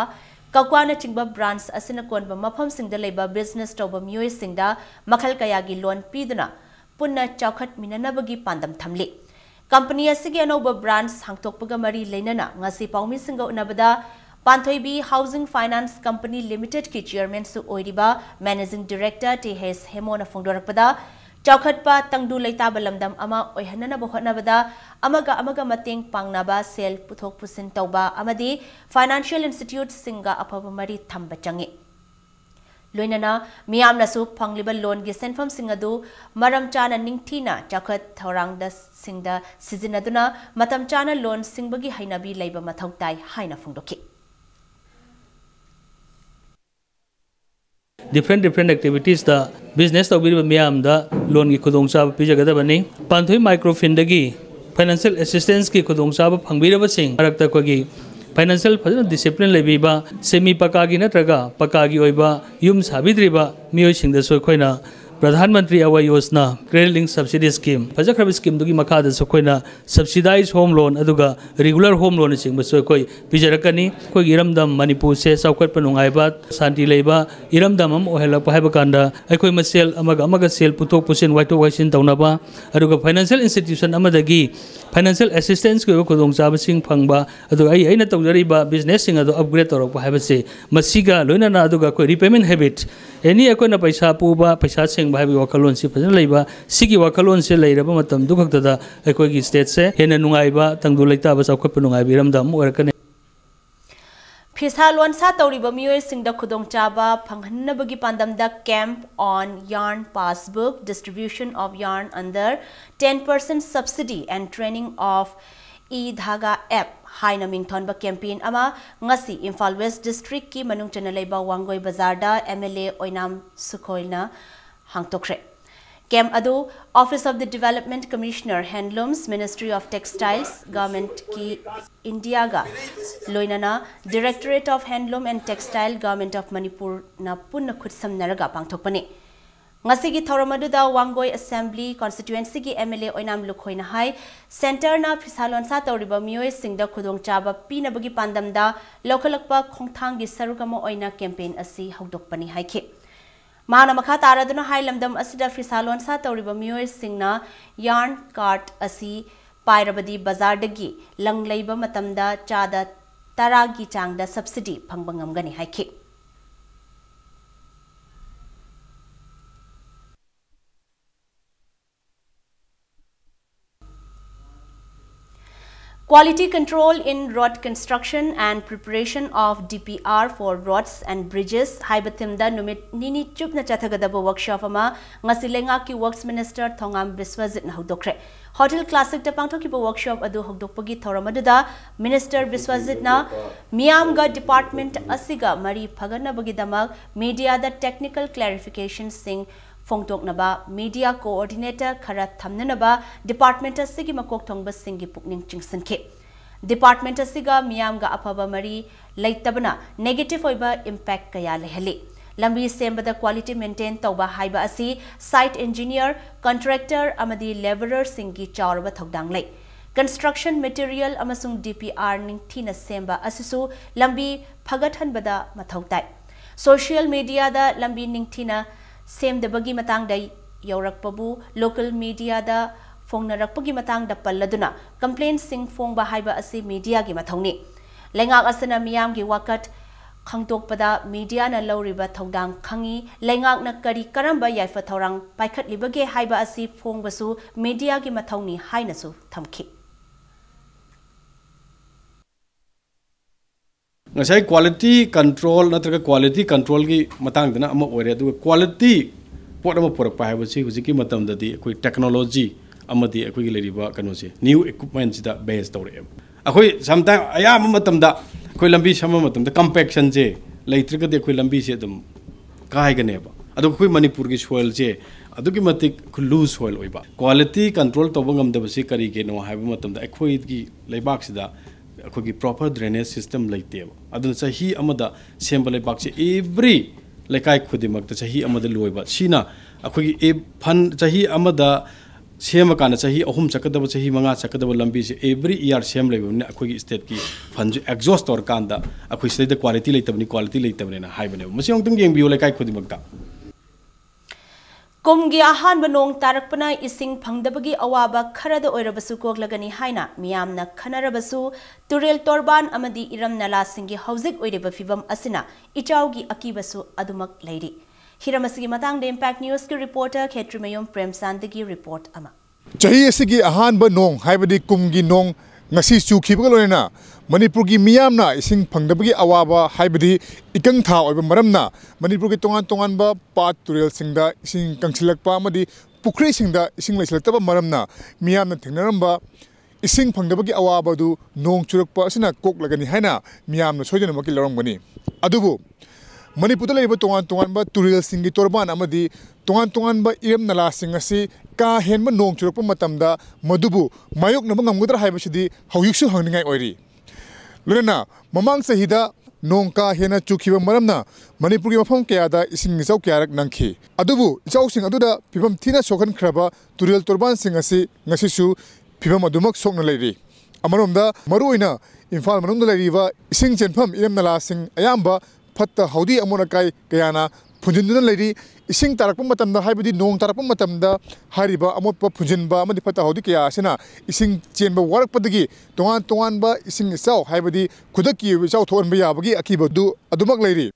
कक्वाना चिंगबा ब्रांच असिना कोनबा मफम सिंगदा लेबा बिजनेस तौबा मियोय सिंगदा मखल कयागी लोन पीदुना पुन्ना चौखट मिननबगी पांदम थमले कंपनी असिगी अनोबा ब्रांच हांगतोकपगा मरी लेनना ngasi पाउमी सिंगा उनबदा पांथोइबी हाउसिंग फाइनेंस कंपनी लिमिटेड की चेयरमैन सु ओइरिबा मैनेजिंग डायरेक्टर टीएस हेमोना फोंदोरकपदा चौखटपा तंगदु लेताबा लमदम अमा ओइहननबा होटनबदा अमगा मतेंग पांगनाबा सेल पुथोक पुसिन तौबा अमदी फाइनेंशियल इंस्टीट्यूट सिंगा अफबा मरी थंबा चंगे लोइनना मियामनासु फंगलिबा लोन गी सेनफम सिंगदु मरम चाना निंगथीना चौखट थौरांगदा सिंगदा सिजिनदुना मतम चाना लोन सिंगबगी हाइनाबी लेबा मथौताई हाइना फोंदोखि different activities da business to biri miyam da loan ki khudong cha pijagada bani panthoi microfin dagi financial assistance ki khudong cha phangbira ba sing arakta ko gi financial discipline lebiba semi paka gi natraga paka gi oiba yum sabidriba miyoi sing da soi khoina Pradhan Mantri Awas Yojana credit link subsidy scheme फजखरब scheme दुगी मखादा सखोइना subsidise home loan अदुगा regular home loan सिंग बसो कोई पिजरकनी कोई इरमदम मणिपुर से सौकट नुंगाइबा शांति लेबा इरमदम हम ओहेलप हाइबा कांदा अखोइ मसेल अमगा सेल पुथोक पुसिन वाइटो वाइसिन तौनाबा अदुगा फाइनेंशियल इंस्टीट्यूशन अमदगी फाइनेंशियल असिस्टेंस को खुदोंग चाबसिंग फंगबा अदुगा आइना तौजरिबा बिजनेस सिंग अदु अपग्रेड तौरक हाइबसे मसिगा लोइना अदुगा कोई रिपेमेंट हैबिट एनी अखोइना पैसा पुबा पैसा भाई वखलोन से फजन लेबा सिगी वखलोन से लेरबा मतम दुखक्तदा अखोगी स्टेट से हेना नुंगाइबा तंगदु लेताबा चौखप नुंगाइबिरमदम ओरकने फिसा लोनसा तौरिबा मियोय सिंगदा खुदोंग चाबा फंगहन्नबगी पांदमदा camp on yarn passbook distribution of yarn under 10% subsidy and training of dhaga app हाइना मिंगथोनबा कैंपेन अमा ngasi इम्फाल वेस्ट डिस्ट्रिक्ट की मनुंगचना लेबा वांगोय बाजारदा एमएलए ओइनाम सुखोइना हांगतोक्रे कैंप अदो office of the development commissioner handlooms ministry of textiles government की इंडिया गा लोइनाना directorate of handloom and textile government of Manipur ना पुन्न खुदसम Narga पांगथोकपने ngasi gi thoramaduda wangoi assembly constituency gi MLA oinam lukhoina hai center na phisalon sa tawriba mioi singda khudong chaba pinabagi pandamda lokalakpa khongthang gi sarugama oina campaign asi haudokpani haikhe mahana makha taraduna hai lamdam asida phisalon sa tawriba mioi singna yarn cart asi pairabadi bazar dagi langleiba matamda chada taragi changda subsidy phangbangamgani haikhe Quality control in road construction and preparation of DPR for roads and bridges haibatimda numit nini chupna chathagadaba workshop ama ngasi lenga ki works minister Thongam Biswajit na hodokre Hotel Classic ta pangthokiba workshop adu hodokpagi thoramadda minister Biswajit na miyamga department asiga mari phaganabagi damak media da technical clarification sing फोंगतोकनबा media coordinator खरा थमननबा department असिगी मकोक thongba सिंगी पुकनिंग चिंगसनखे department असिगा मियामगा अफबा मरी लेतबना negative ओइबा impact कया लेहले लंबी सेंबदा quality maintain तौबा हाइबा असि site engineer contractor अमदी labourer सिंगी चावरबा थौदांग लै कंस्ट्रक्शन मटेरियल अमसुंग डीपीआर निंगथीना सेंबा असिसु लंबी फगतहनबदा मथौताई सोशल मीडिया दा लंबी निंगथीना सेम दबगी मतंग दai यौरकपबु लोकल मीडिया दा फोंगनरक्पगी मतंगदा पल्लदुना कंप्लेन सिंग फोंगबा हाइबा असि मीडिया गी मथौनी लेंगाक असना मियाम गी वाकट खंगतोकपदा मीडिया न लौरिबा थौदांग खंगी लेंगाक न करी करंबा याइफा थौरांग पाइखटलिबगे हाइबा असि फोंगबसु मीडिया गी मथौनी हाइनसु थमखि ngasai quality control natraga quality control gi matang dana ama oire adu quality pot ama porak pa haibasi hujiki matam dadi akoi technology amadi akoi gi leriba kanu se new equipment da base tawre akoi sometime aya matam da akoi lambi sama matam da compaction je leitriga de akoi lambi se dum kai gane ba adu akoi manipur gi soil je adu gi matik loose soil oiba quality control tobangam da basi kari ge no haiba matam da akoi gi leibak sida अखोगी proper drainage system लेते अदुन सही अमदा सेंब लेबाक से every लेकाय खुदिमक सही अमदा लोइबा सीना अखोगी a fun सही अमदा same काना सही अहुम चकदब सही मंगा चकदब लंबी से एवरी ईयर सेम लेबने अखोगी स्टेट की फन जो एग्जॉस्ट और कांदा अखोई स्टेट द क्वालिटी लेतबने ना हाइबने मसी ओंतंग गेंग बियो लेकाय खुदिमकता कुमगी आहान बनोंग तारकपना इसिंग फंगदबगी अवाबा खरद ओइरबसु कोगलगनी हाइना मियामना खनरबसु तुरेल तोरबान अमदी इरम नला सिंगी हौजिक ओइरेबा फिबम असिना इचाउगी अकीबसु अदुमक लैरी हिरमसगी मतंग दे इंपैक्ट न्यूज की रिपोर्टर खेत्रिमयम प्रेमसांदगी रिपोर्ट अमा चही असिगी आहान बनोंग हाइबदी कुमगी नोंग ngasi chukhiba loina manipur gi miyamna ising phangdabagi awaba haibadi ikang tha oiba maramna manipur gi tongan ba pat turel singda ising kangsilakpa amadi pukri singda ising laisilakta maramna miyamna thengnaramba ising phangdabagi awaba du nong churakpa asina kok lagani haina miyamna sojana maki lorongani adubu manipur da laiba tongan ba turel singi torban amadi tongan ba iram nala singasi ka henma nong churakpa matamda madubu mayok na ngamgudra haibasidi hawyuksu hangningai oiri lorena mamang sahida nong ka hena chukhiba maramna manipur gi mafam kya da ising ngisau kyarak nangkhi adubu ichau sing aduda pibam thina sokhan khraba turel torban singasi ngasisu pibam adumak sokna leiri amaromda maruina imphal manungda leiriwa ising chenpham iram nala sing ayamba fatta haudi amona kai kayana phunjinduna leiri ising tarakpa matamda haibadi nong tarakpa matamda hariba amotpa phunjinba amadi fatta haudi kaya asina ising chenba warakpadagi tongan ba ising isau haibadi khudaki isau thonba yabagi akiba du adumak leiri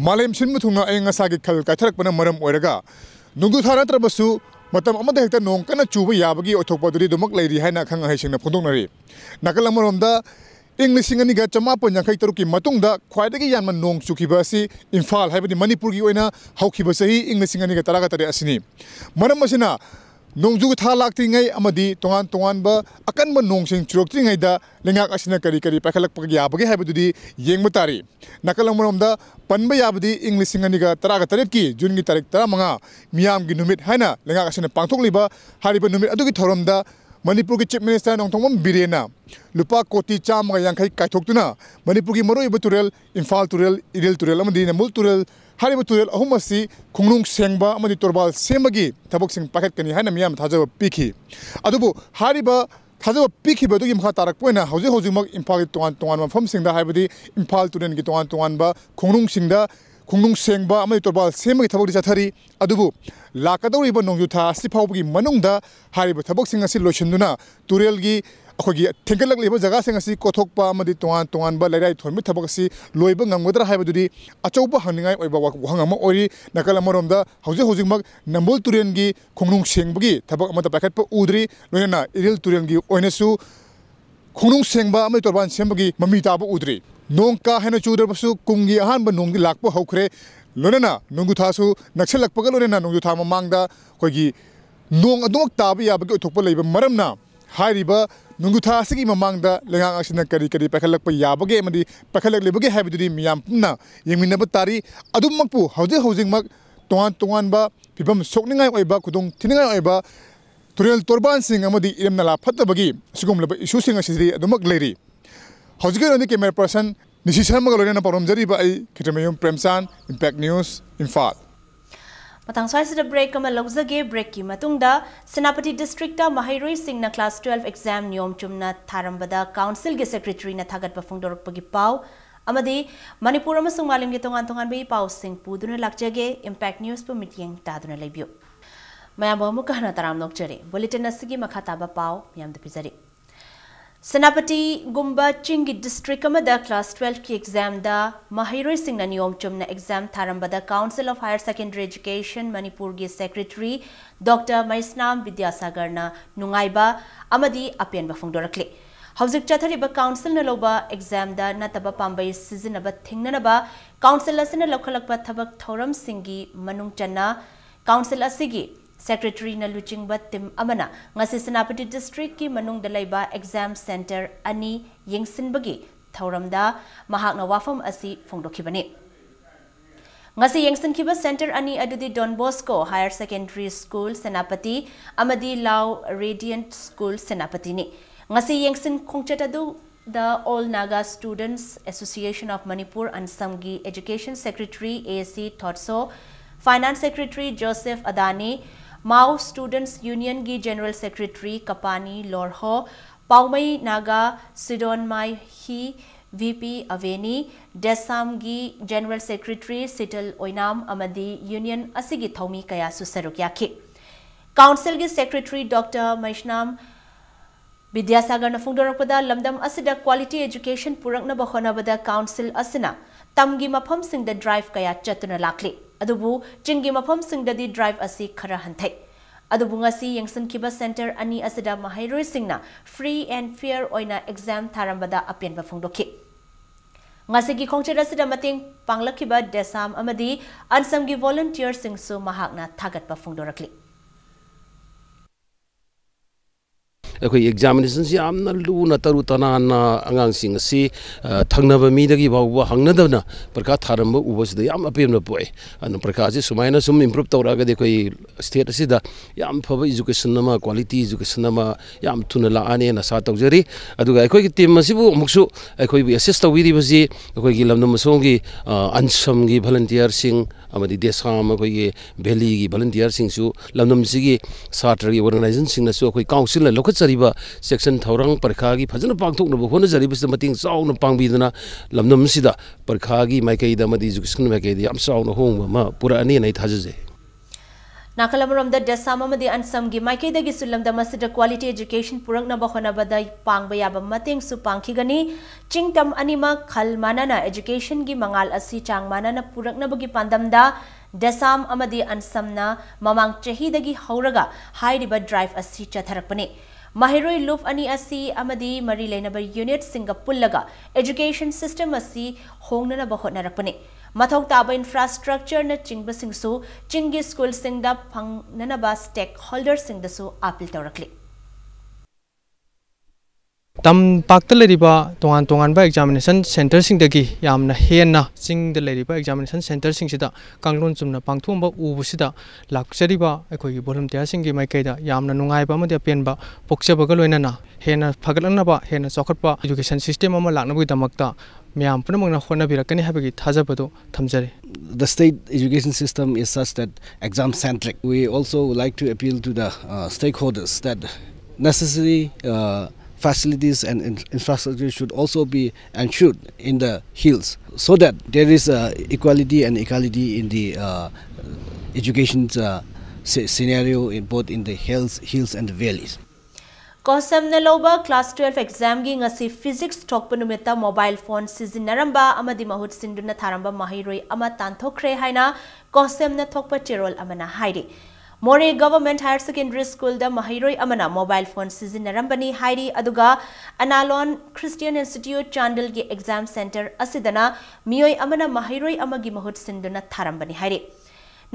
malem sinmu thungna ay ngasagi khal kaitharakpana maram oiraga nungdu thana trabasu matam amada hekta nong kana chuba yabagi othokpaduri dumak leiri haina khanga haisingna phondoknari nakalamoromda English ingani ga chamapan yang kai taruki matungda khwaidagi yanman nong chukhiba asi Imphal haibadi Manipur gi oina haukhiba sahi English ingani ga taraga tare asini maram asina nongju tha lakti ngai amadi tongan ba akan ba nong sing churokti ngai da lengak asina kari pakhalak pag yabagi haibadudi yengma tari nakalang maramda panba yabadi English ingani ga taraga tare ki June gi tarik 15 miyam gi numit haina lengak asina pangthok liba hariba numit adugi thoramda Manipur ki Chief Minister Nongthongmam Birena lupa koti cham ga yang kai kaithokuna Manipur ki maroi baturel Imphal turel Iril turel amadi namul turel hariba turel ahumasi khungnung sengba amadi torbal semagi thabok sing paket kani haina miyam thajaba pikhi adubu hariba thajaba pikhi badugi mkha tarak poina hauji mak Imphal tongan mafam singda haibadi Imphal turen ki tongan ba khungnung singda khungnung sengba amadi torbal semagi thabok disathari adubu lakadoriba nongjutha sifawgi manungda hariba thabok sing asi loisinduna turel gi अखोगी थेंगलक लेबा जगह से ngasi कोथोकपा amadi tongan ba lairai thonmi thabak si loiba ngamgodra haibadudi achauba hanningai oiba wahangama ori nakala moromda hauji mak nambol turen gi khongnung sengbagi thabak amata paket pa udri loina iril turen gi oinesu khongnung sengba amadi torban sembagi mami ta ba udri nongka hena chudar basu kumgi ahan ba nonggi lakpa haukhre loina nonggu thasu nakselakpa loina nonggu thama mangda khogi nong adok tabi yabagi othokpa leiba maramna hariba nungutha sigi mamangda lengang asina kari pakhalakpa yabage amadi pakhalak lebage habidudi miyam pumna yengminaba tari adummakpu housing mak tongan ba pibam sokningai oiba kudung thiningai oiba turel torban sing amadi iramnala phatabagi sigumlaba issue sing asiri adumak leiri hojigani camera person nishi sharma galorena parom jari ba ai kitrameyum premsan Impact News Imphal Matang side break kama logzage break ki matungda Senapati district ta Mahairoi Singh na class 12 exam nyom chumna tharambada council ge secretary na thagat pa phongdorok pagi pau amadi Manipur amasung malim ge tongan bai pau sing puduna lakjage Impact News pu mityeng taduna lebio ꯃꯌꯥꯝ ꯑꯃꯨꯛ ꯍꯟꯅ ꯇꯔꯥꯝ ꯅꯣꯛꯆꯔꯤ bulletin ꯑꯁꯤꯒꯤ ꯃꯈꯥ ꯇꯥꯕ ꯄꯥꯎ ꯃꯌꯥꯝꯗ ꯄꯤꯖꯔꯤ ꯁꯦꯅꯥꯄꯇꯤ ꯒꯨꯝꯕ ꯆꯤꯡꯒꯤ ꯗꯤꯁꯇ꯭ꯔꯤꯛ ꯑꯃꯗ ꯀ꯭ꯂꯥꯁ 12 ꯀꯤ ꯑꯦꯛꯖꯥꯝꯗ ꯃꯍꯩꯔꯣꯏꯁꯤꯡꯅ ꯅꯤꯌꯣꯝ ꯆꯨꯝꯅ ꯑꯦꯛꯖꯥꯝ ꯊꯥꯔꯝꯕꯗ council of higher secondary education ꯃꯅꯤꯄꯨꯔꯒꯤ ꯁꯦꯀ꯭ꯔꯦꯇꯔꯤ ꯗꯣꯛꯇꯔ ꯃꯩꯁꯅꯥꯝ ꯕꯤꯗ꯭ꯌꯥꯁꯥꯒꯔꯅ ꯅꯨꯡꯉꯥꯏꯕ ꯑꯃꯗꯤ ꯑꯄꯦꯟꯕ ꯐꯣꯡꯗꯣꯔꯛꯂꯤ ꯍꯧꯖꯤꯛ ꯆꯠꯊꯔꯤꯕ ꯀꯥꯎꯟꯁꯤꯜꯅ ꯂꯧꯕ ꯑꯦꯛꯖꯥꯝꯗ ꯅꯠꯇꯕ ꯄꯥꯝꯕꯩ ꯁꯤꯖꯤꯟꯅꯕ ꯊꯤꯡꯅꯅꯕ ꯀꯥꯎꯟꯁꯤꯜ ꯑꯁꯤꯅ ꯂꯧꯈꯠꯂꯛꯄ ꯊꯕꯛ ꯊꯧꯔꯝꯁꯤꯡꯒꯤ ꯃꯅꯨꯡ ꯆꯟꯅ ꯀꯥꯎꯟꯁꯤꯜ ꯑꯁꯤꯒꯤ सेक्रेटरी न लुचिंग टीम अमना ngasi सेनापति डिस्ट्रिक्ट की मनुंग द लेबा एग्जाम सेंटर अनि यंगसिनबगी थौरमदा महाकना वाफम असि फोंदोखिबने ngasi yangsinkiba सेंटर अनि अदुदि Don Bosco higher secondary school Senapati अमदी लाउ रेडिएंट स्कूल सेनापति ने ngasi yangsin खोंगचट अदु the All Naga Students Association of Manipur and Samgi Education Secretary AC Thotso Finance Secretary Joseph Adani Mao Students Union gi General Secretary Kapani Lorho Paumai Naga Sidonmai Hi VP Aveni Desam gi General Secretary Sital Oinam Amadi Union Asigi Thomi Kaya Susaruk Yaki Council gi Secretary Dr. Maishnam Bidyasagar na phongdorakpada lamdam asida quality education purakna bahonabada council asina tamgi mafam singda drive kaya chatuna lakli adubu chingi mafam singda di drive asi khara hanthai adubu ngasi yangsan kiba center ani asida mahairoi singna free and fair oina exam tharambada apianba phongdokhi ngasi gi khongchera asida mating panglakiba desam amadi ansam gi volunteer singsu mahakna thagatpa phongdorakli अखोई examination से यामना Luna तरु तनाना अंगांसिंग से थंगनबा मीदगी बावबा हंगनदबना प्रका थारंबा उबसदा याम अपेमना पोय अन प्रका से सुमायना सुम improve तौरागदे कोई state असिदा याम फबा education नमा quality education नमा याम थुना लाआने ना सा तौजरी अदुगा अखोई की टीम मसिबु अमुक्सु अखोई बि असिस्ट तौविरि बसि अखोई की लमदम मसोंगी अनसम की वॉलंटियर सिंग अमदी देसाम अखोई की वैली की वॉलंटियर सिंगसु लमदम सिगी सात्र की ऑर्गेनाइजेशन सिंगनसु अखोई काउंसिल न लोखत सेक्शन थौरंग परखा की फजन पांगथोकनबो होनजरिबस मतिंग चाउन पांगबिदना लमनम सिदा परखा की माइकैदा मदि एजुकेशन माइकैदा याम चाउन होंगमा पुरा अनि नै थाजजे नाकलमरम द दसाम मदि अनसम की माइकैदा की सुलमदा मसिदा क्वालिटी एजुकेशन पुरंगनबा होनबदा पांगबा याबा मतिंग सु पांगखिगनी चिंगतम अनिमा खल मानना एजुकेशन की मंगाल असि चांग मानना पुरंगनबगी पांदमदा दसाम अमदि अनसमना ममांग चहीदगी हौरगा हाइरिबा ड्राइव असि चथरकपने Mahiroi Loop ani asi amadi mari lainaba unit singa pullaga education system asi hongnana bahotnarakpane mathok taba infrastructure na chingba singsu chingi school singda phangnana ba stakeholder singda su appeal tawrakli तम पाक्त लेरिबा तोंगान तोंगान बा examination centre सिंगदगी यामना हेना चिंगद लेरिबा examination centre सिंगसिदा कांगलोन Chumna पांगथोंबा उबसिदा लाक्चरिबा अखोगी volunteer सिंगी माइकैदा यामना नुंगाइबा अमदि अपेनबा पोक्चबगा लोइनाना हेना फगलनबा हेना चौखटपा education system अमा लानबगी दमकता ma'am पुनमगना होनबिरकनी हाबगी थाजबदो थमजरे The state education system is such that exam centric. We also would like to appeal to the stakeholders that necessary facilities and infrastructure should also be ensured in the hills so that there is equality and equality in the education scenario in both in the hills and the valleys. Kosam na loba class 12 exam gi ngasi physics thokpa numita mobile phone sizinaramba amadi mahut sinduna tharamba mahiroi ama tanthokre haina kosam na thokpa cherol amana hairi More Government Higher Secondary School da Mahiroi Amana mobile phone sizinarambani hairi aduga Analon Christian Institute Chandel gi exam center asidana miyoi amana Mahiroi amagi mahut sinduna tharambani hairi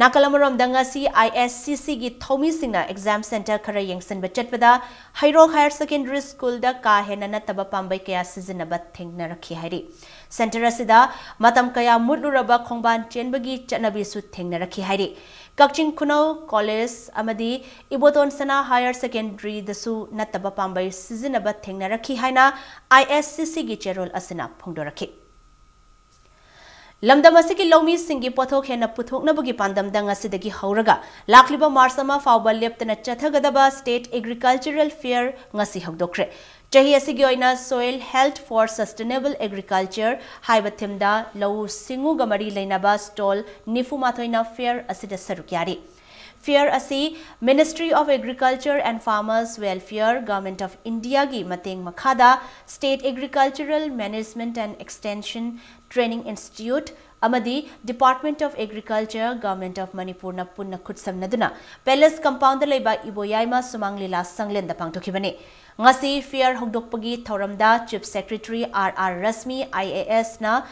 Nakalamuram dangasi ISCC gi thomi singna exam center khara yengsan bachatpada Hairok Higher Secondary School da ka hena na taba pambai kaya sizinaba thengna rakhi hairi center asida matam kaya muduraba khongban chenbagi chanabi su thengna rakhi hairi Kakching Kunau College amadi Iboton Sana Higher Secondary dasu nataba pambai sizinaba thengna rakhi haina ISCC gi cherol asina phongdorakhi Lamdam asiki lomi singi pothok hena puthoknabagi pandam dang asidagi hauraga lakliba marsama fawba leptana chathagadaba state agricultural fair ngasi hogdokre chahi asigi oina soil health for sustainable agriculture haibathimda law singu gamari leinaba stall nifu mathoina fair asida sarukyari Fair asi Ministry of Agriculture and Farmers Welfare, Government of India gi mateng makhada State Agricultural Management and Extension Training Institute amadi Department of Agriculture, Government of Manipur na punna khutsamnaduna Palace Compound da leiba Iboyaima Sumanglila Sanglen da pangthokibani. Ngasi Fair hogdokpagi thoramda Chief Secretary R.R. Rasmi IAS na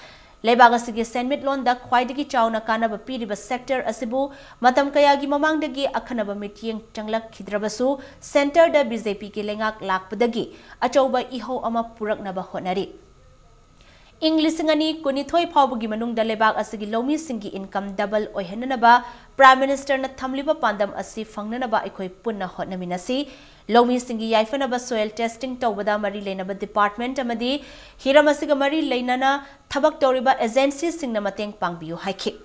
Lebagasigi Senmit Lon da Khwaidagi Chawna Kanaba Piriba sector asibu Matam Kayagi Mamangdagi Akanaba Mityeng Changlak Khidrabasu Center da BJP ki lengak lakpadagi Achauba Iho ama Puraknaba Honari. Inglisingani Kunithoi Pawbugi Manung da Lebak asigi Lomi Singi income double Ohenanaba Prime Minister na Thamliba Pandam asi Fangnanaba Ikoi Punna Hotnaminasi Lomi Singi Yaifanaba soil testing Tawada Mari Lainaba Department Amadi Hiramasiga Mari Lainana Tabak Toriba Agency Singna Mateng Pangbiu Haiki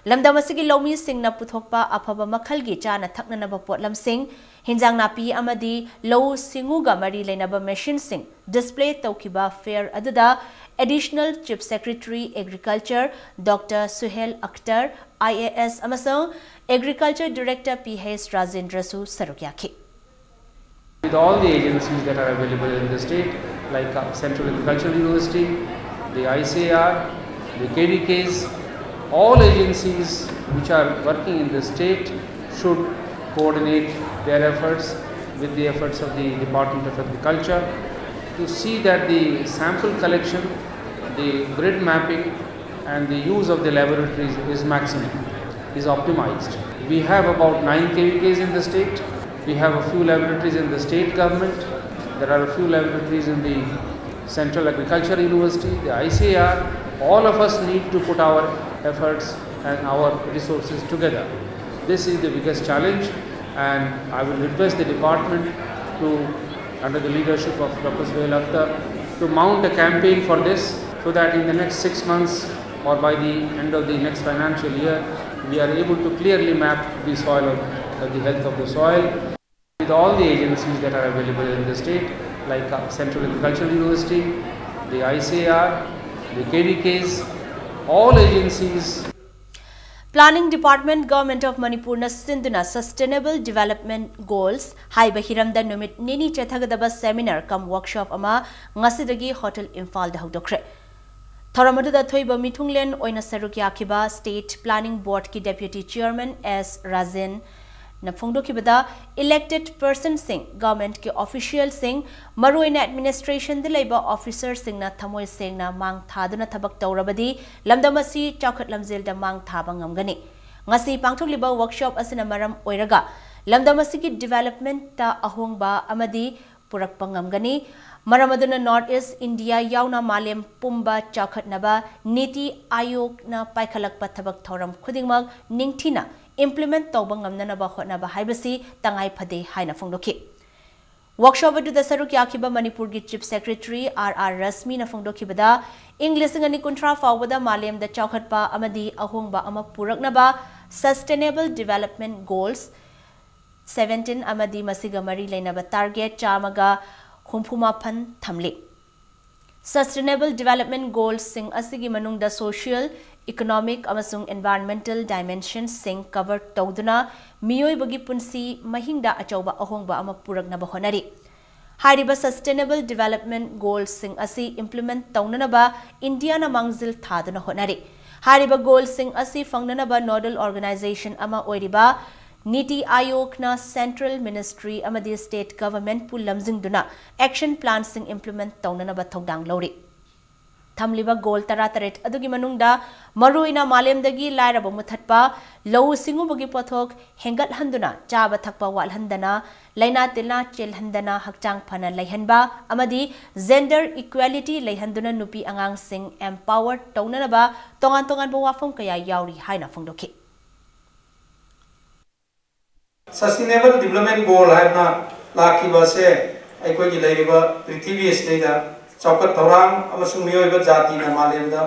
Lamdamasigi Lomi Singna Puthokpa Apaba Makalgi Chana Taknanaba Potlam Sing Hinjang Napi Amadi Low Singuga Mari Lainaba Machine Sing Display Taukiba Fair Aduda Additional Chief Secretary Agriculture Dr. Suhail Akhtar IAS Amasong Agriculture Director P.H. Rajendra Su Sarukyaki. With all the agencies that are available in the state, like Central Agricultural University, the ICAR, the KDKs, all agencies which are working in the state should coordinate their efforts with the efforts of the Department of Agriculture to see that the sample collection, the grid mapping and the use of the laboratories is maximum, is optimized. We have about 9 KVKs in the state. We have a few laboratories in the state government. There are a few laboratories in the Central Agricultural University, the ICAR. All of us need to put our efforts and our resources together. This is the biggest challenge, and I will request the department to, under the leadership of Dr. Suhail Akhtar, to mount a campaign for this, so that in the next 6 months or by the end of the next financial year, we are able to clearly map the soil of the health of the soil. With all the agencies that are available in the state, like Central Agricultural University, the ICAR, the KDKs, all agencies. Planning Department Government of Manipur na Sindhuna Sustainable Development Goals Haiba Hiramda Numit Nini Chethagadaba Seminar cum Workshop ama Ngasidagi Hotel Imphal da Hogdokre. Thoramadu Thoiba Mitunglen Oina Sarukyakiba State Planning Board ki Deputy Chairman S. Razen na Fongdokibada elected person sing government ki official sing Maruina administration the labor officer sing na Thamoy sing na mang thaduna thabak tawrabadi lamdamasi chakhat lamzil da mang thabangam gani ngasi pangthokliba workshop asina maram oiraga lamdamasi ki development ta ahongba amadi purak pangam gani maramaduna North East India yauna malem pumba chakhat naba niti ayog na paikhalak pathabak thoram khudingmak ningthina implement tawbangam na ba hotna ba haibasi tangai phade haina fongdoki workshop adu da saruk yakiba Manipur gi Chief Secretary R.R. Rasmi na fongdoki bada English ngani kuntra fawada malem da chawkhatpa amadi ahongba ama purakna ba Sustainable Development Goals 17 amadi masiga mari leina ba target chamaga humphuma phan thamli Sustainable Development Goals sing asigi manung da social economic amasung environmental dimensions sing cover tawduna miyoi bagi punsi mahingda achauba ahongba ama purakna ba honari hariba Sustainable Development Goals sing asi implement tawnana ba India na mangzil thaduna honari hariba goals sing asi fangnana ba nodal organization ama oiriba Niti Ayog na Central Ministry amadi State Government pu lamjingduna action plan sing implement tawnana ba thogdang lori Thamliba goal tarataret adugi manungda maruina malemdagi lairaba muthatpa low singubagi pothok hengat handuna chaba thakpa walhandana laina tilna chilhandana hakchang phana laihanba amadi gender equality laihanduna nupi angang sing empowered tawnana ba tongan tongan bo wafam kaya yauri haina fongdoki Sustainable Development Goal haibna lakiba se aikoi gi leiba prithvi stage Chaukat Thorang amasung miyoiba jati na malemda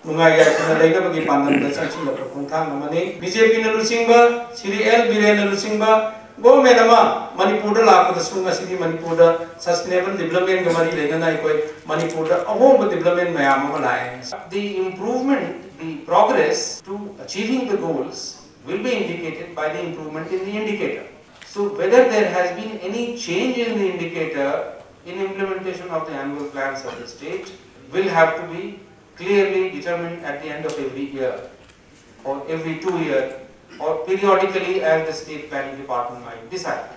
nungai ya kuna leina bagi pandam da changching da phongthang amani BJP na lusingba Sri L Biren na lusingba government ama Manipur da lakpa da sunga sidi Manipur da Sustainable Development gamari leina na ikoi Manipur da ahong development mayam ama lai the improvement the progress to achieving the goals will be indicated by the improvement in the indicator. So whether there has been any change in the indicator in implementation of the annual plans of the state will have to be clearly determined at the end of every year or every 2 years or periodically as the state planning department might decide.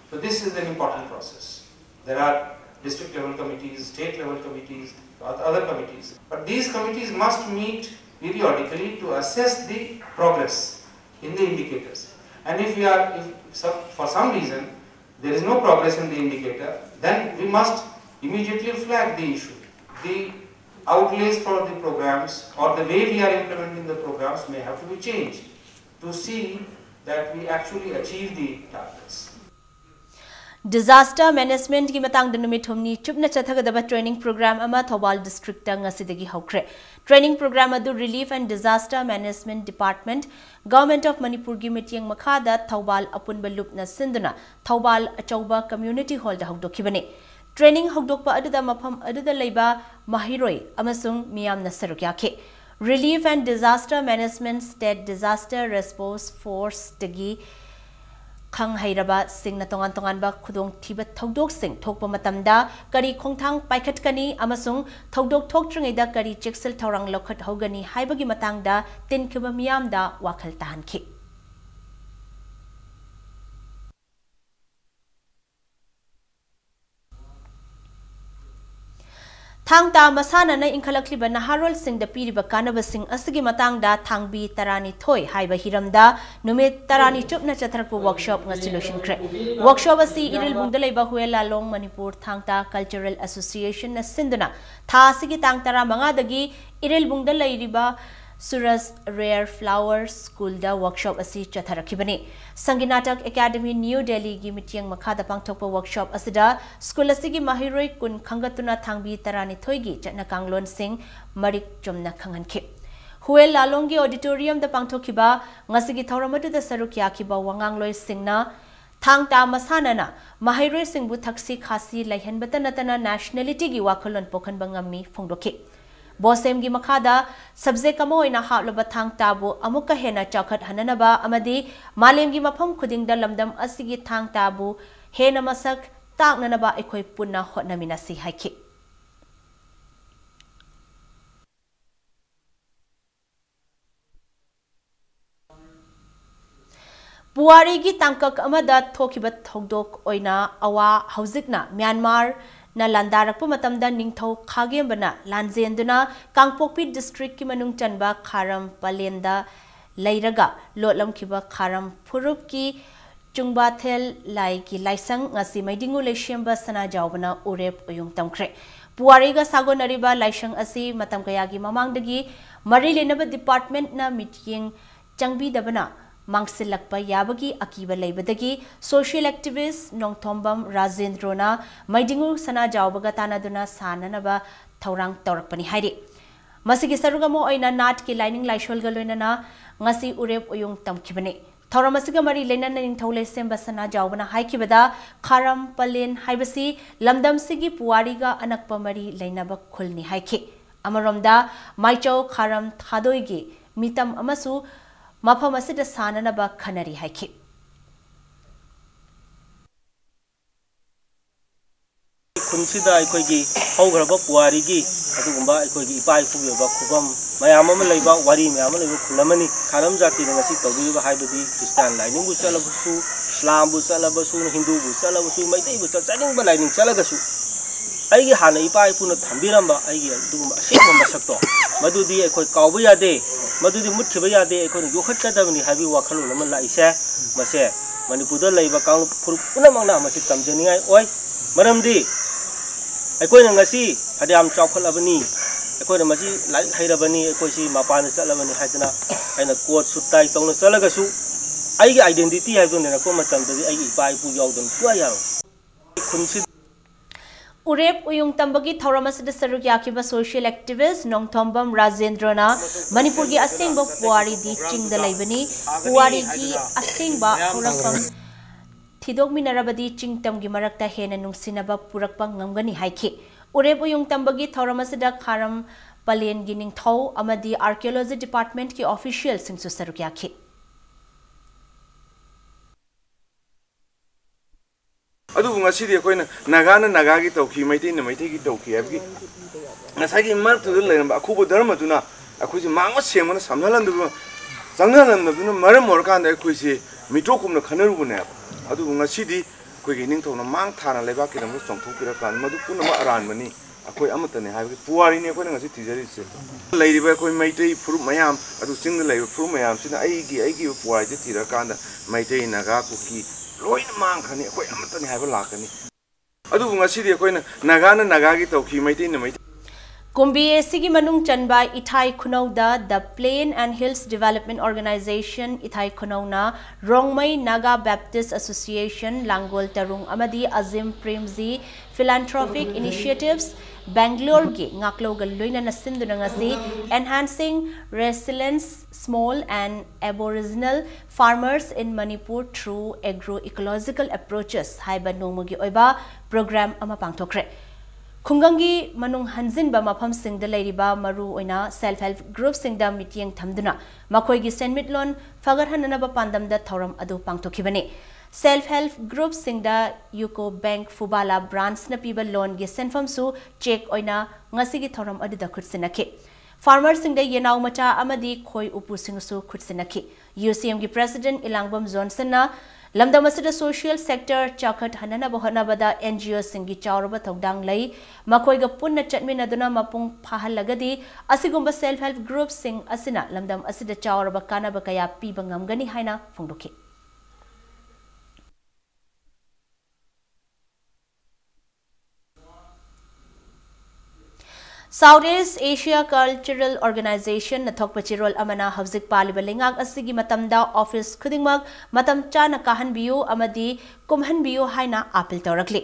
So this is an important process. There are district level committees, state level committees, other committees. But these committees must meet periodically to assess the progress in the indicators. And for some reason there is no progress in the indicator, then we must immediately flag the issue. The outlays for the programs or the way we are implementing the programs may have to be changed to see that we actually achieve the targets. Disaster management ki matang da numit humni chupna chathagadaba training program ama Thobal district ta ngasidagi hokre. Training program adu Relief and Disaster Management Department Government of Manipur gi mityeng makhada Thobal apunba lupna sinduna Thobal achauba community hall da hokdokibane. Training hokdokpa aduda mafam aduda leiba mahiroi amasung miyamna sarukya Relief and Disaster Management State Disaster Response Force dagi Khang Hairaba sing na tongan ba khudong thiba thodok sing thokpa matamda kari khongthang paikhat kani amasung thodok thoktrangei da kari cheksel thorang lokhat hogani haibagi matangda tin khiba miyam da wakhal tahanki Thangta masana na inkhalakliba naharol sing da piriba kanaba sing asigi matangda thangbi tarani thoi haiba hiramda numit tarani chupna chatharakpa workshop nga solution kre workshop asi iril bungda leiba huela long Manipur Thangta Cultural Association na sinduna tha asigi tangtara manga dagi iril bungda leiriba Suras Rare Flower School da workshop asi chatharakibani Sanginatak Academy New Delhi gi mityeng makhada pangthokpa workshop asida school asigi mahiroi kun khangatuna thangbi tarani thoigi chatna kanglon sing marik chomna khanganki Huel Lalong gi auditorium da pangthokiba ngasigi thoramadu da sarukya kiba wangangloi singna Thangta masanana mahiroi singbu thaksi khasi laihenbata natana nationality gi wakhalon pokhan bangami phongdoki Bosem gi makhada subject kamo ina hablaba thangta bu amuka hena chakhat hananaba amadi malem gi mafam khudingda lamdam asigi thangta bu hena masak taknanaba ekoi punna hotnamina si haiki Puari gi tangkak amada thokiba thodok oina awa hauzikna Myanmar na landarakpa matamda ningthau khagembana lanjenduna Kangpokpi district ki manung chanba Kharam Palenda leiraga lotlamkiba Kharam Phurup ki Chungbathel lai ki laisang ngasi maidingu leshemba sana jawbana urep oyung tamkre Puariga sagonariba laisang asi matam kayagi mamangdagi mari lenaba department na mityeng changbi dabana Mangsilakpa yabagi akiba leibadagi social activist Nongthombam Rajendrona maidingu sana jawbaga tanaduna sananaba thaurang tawrakpani hairi masigi sarugamo oina nat ki lining laishol galoinana ngasi urep oyung tamkibane thauramasiga mari lenana ningthaule semba sana jawbana haikibada Kharam Palen haibasi lamdam sigi puariga anakpa mari leinaba khulni haiki amaromda maichau Kharam Thadoigi mitam amasu Mafam asida sananaba khanari haiki Kunsida aikoigi haugraba puarigi adugumba aikoigi ipai pubeba khubam mayam ama leiba wari mayam leiba khulamani kharam jati ngasi tawbiba haibadi Christian lining bu chalabusu Islam bu chalabusu Hindu bu chalabusu maitai bu chaling ba lining chalagasu aigi hana ipai puna thambiramba aigi adugumba asema masakto madudi aikoi kawba yade madudi muthiba yade aikoi yokhatadabani habi wakhalon ama laise mase Manipurda leiba kang punamangna masi tamjaningai oi maramdi aikoi ngasi adiam chawkhalabani aikoi masi lai hairabani aikoi si mapana chalabani haidana aina court sutai tongna chalagasu aigi identity haidona ko matamdadi aigi ipai pu yawdon puya yaro khunsi Urep uyung tambagi thauramasi saruk yakiba social activist Nongthombam Rajendrona Manipur gi asengba puari di chingda laibani puari gi asengba thorafam thidok minarabadi chingtam gi marakta hena nungsinaba purakpa ngamgani haiki Urep uyung tambagi thauramasi da Kharam Palen gi ningthau amadi archaeology department ki official singsu saruk yaki अदुबु ngasi अखोइना नागाना नागागी तौखी मैतेना मैतेगी तौखी हैबगी ngसागी मरतु लेरम अखुबो धर्मदुना अखोइसे मांगो सेमना समहलन्दु संगलन्दुना मरम मोरकान अखोइसे मिटोकुमना खनरुबने अदुबु ngasi अखोइगी निंथौना मांग थाना लेबाकी नम चोंथोकिरा कान मदु पुनमा अरानबनी अखोइ अमतने हाबगी पुवारिने अखोइना ngasi तिजरिसे लेरिबा अखोइ Meitei फुरु मयाम अदु सिंग लेबा फुरु मयाम सिना आइगी पुवारिजे तिरा कांदा Meitei Naga cookie lion मांग खनी अखोइ अमतने हाबा लाकनी अदुबु ngasi अखोइना नागाना नागागी तौखी मैतेना मैते कुंभी एसीगी मनुंग चनबा इथाई खुनौदा the plain and hills development organisation इथाई खुनौना रोंगमई नागा बैप्टिस्ट एसोसिएशन लांगोल तरुंग अमदी अजिम प्रेमजी फिलैंथ्रोपिक इनिशिएटिव्स बेंगलोर के ngaklogal loina nasinduna ngasi enhancing resilience small and aboriginal farmers in Manipur through agroecological approaches haiba nomogi oiba program ama pangthokre खुंगंगी मनुंग हंजिनबा मफम सिंगदा लेरिबा मरु ओइना self help group सिंगदा मिटिंग थमदुना मखोइगी सेनमिटलोन फगरहननबा पांदमदा थौरम अदु पांगथोखिबने सेल्फ हेल्प ग्रुप सिंगदा यूको बैंक फुबाला ब्रांच न पीबा लोन गे सेनफमसु चेक ओइना ngasiगी थौरम अदुदा खुटसिनखे फार्मर सिंगदा येनाउ मचा अमदी खोइ उपु सिंगसु खुटसिनखे यूसीएम गी प्रेसिडेंट इलांगबम जॉनसन ना लमदम असिदा सोशल सेक्टर चाखट हननब होनबदा एनजीओ सिंगी चावरब थौदांग लई मखोइगा पुन्ना चटमिनदुना मपुंग फाहलगदी असिगुंबा सेल्फ हेल्प ग्रुप सिंग असिना लमदम असिदा चावरब कानब कया पीबा ngamgani हाइना फोंदोखि Southeast Asia Cultural Organization nathok pachirol amana hawzik paliba lengak asigi matamda office khudingmak matam chana kahan biu amadi kumhan biu haina appeal tawrakli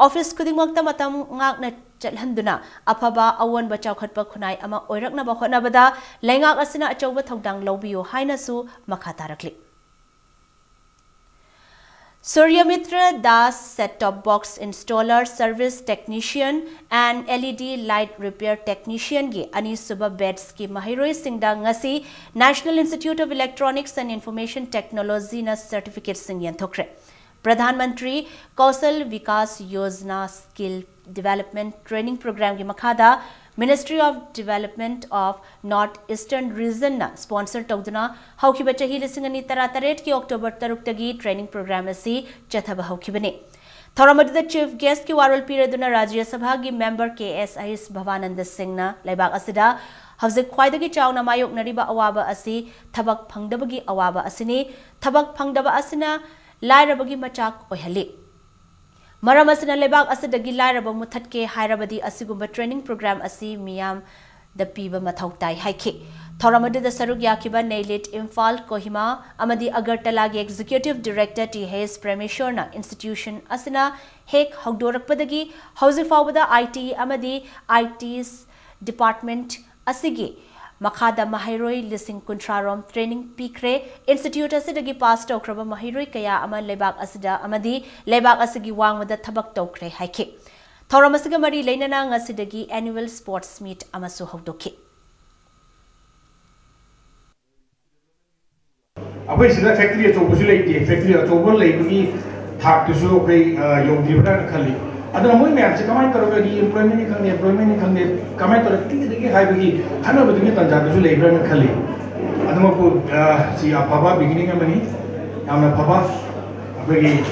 office khudingmak ta matam ngak na chalhanduna afaba awan bachau khatpa khunai ama oirakna ba khonabada lengak asina achauba thodang lobiu haina su makha tarakli Suryamitra Das set-top box installer, service technician and LED light repair technician ge ani suba beds ki mahiroi singda ngasi National Institute of Electronics and Information Technology na certificate sing yanthokre Pradhan Mantri Kausal Vikas Yojana Skill Development Training Program ki makhada Ministry of Development of North Eastern Region na sponsor tawduna haukiba chahi lisingani tarataret ki October 3 tagi training program asi chathaba haukibane Thoramada chief guest ki warol piraduna Rajya Sabha gi member KSIS Bhavananda Singh na laibak asida hawzik khwaidagi chawna mayok nariba awaba asi thabak phangdabagi awaba asini thabak phangdaba asina lairabagi machak oihali Maram asina lebak asidagi lairaba muthatke hairabadi asigumba training program asi miyam da piba mathau tai haike thoramadi da saruk yakiba Nailit Imphal Kohima amadi Agartala ge executive director THS Premeshwarna institution asina hek hogdorakpadagi housing fawbada IT amadi IT's department asigi Makhada Mahiroi Lising Kuntrarom Training Pikre Institute Asidagi Pass Tokraba Mahiroi Kaya Ama Lebak Asida Amadi Lebak Asigi Wang with the Tabak Tokre Haike. Thoramasiga Mari Lenana Asidagi Annual Sports Meet Amasu Hogdoki. Away Sida Factory at Opusula, Factory at Opal Lake, Tak to show Yom Divra Kali. Ada moi me amse kamai tarogagi employment khande kamai tarati degi haibagi khana badungi tanja du labor me khali adama ko si apaba beginning amani amna papa abagi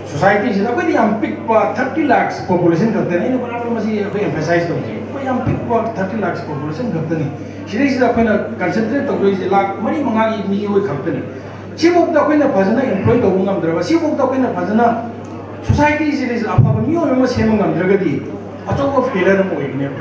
society se da koi am pick pa 30 lakhs population khate ne no bana masi emphasize to ji koi am pick pa 30 lakhs population khate ne shiri se da koi na concentrate to koi lakh mari manga gi mi hoi khate ne chibok da koi na phajana employ to ngam draba chibok da koi na phajana Society is a new Heming and Dragadi, a top of Helen Moigner.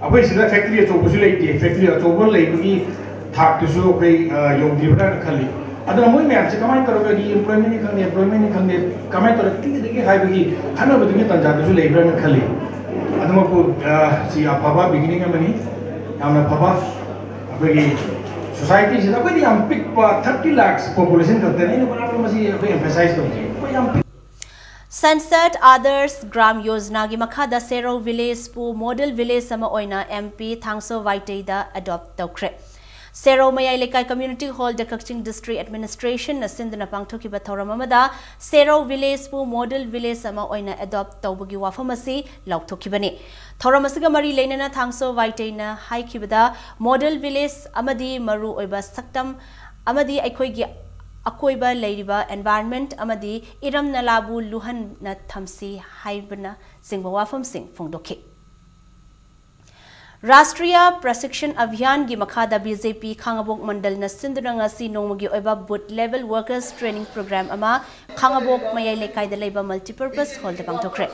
Away to the factory at Opusula, factory at Opal Lake, Tak to show Yom Divra Kali. Other moi me amse kamai tarogagi employment khande kamai tarati degi haibagi khana badungi tanja du labor me khali adama ko si apaba beginning amani amna papa abagi society se da koi am pick pa 30 lakhs population khate ne no bana masi emphasize to ji koi am Sunset Others Gram Yojana gi makhada Sero village pu model village sama oina MP Thangso Vaitei da adopt tawkre Sero Mayai Lekai Community Hall the Kakching District Administration na sinduna pangthokiba thoram amada Sero Village pu model village ama oina adopt tawbagi wafamasi lauthokibani thoram asiga mari leinana thangso waiteina haikibada model village amadi maru oiba saktam amadi aikhoigi akoiba leiriba environment amadi iram nalabu luhan na thamsi haibana singba wafam sing phongdokhi Rashtriya Prashikshan Abhiyan gi makhada BJP Khangabok Mandal na sinduna ngasi nongmagi oiba boot level workers training program ama Khangabok mayai lekai da leiba multipurpose hall da pangthokre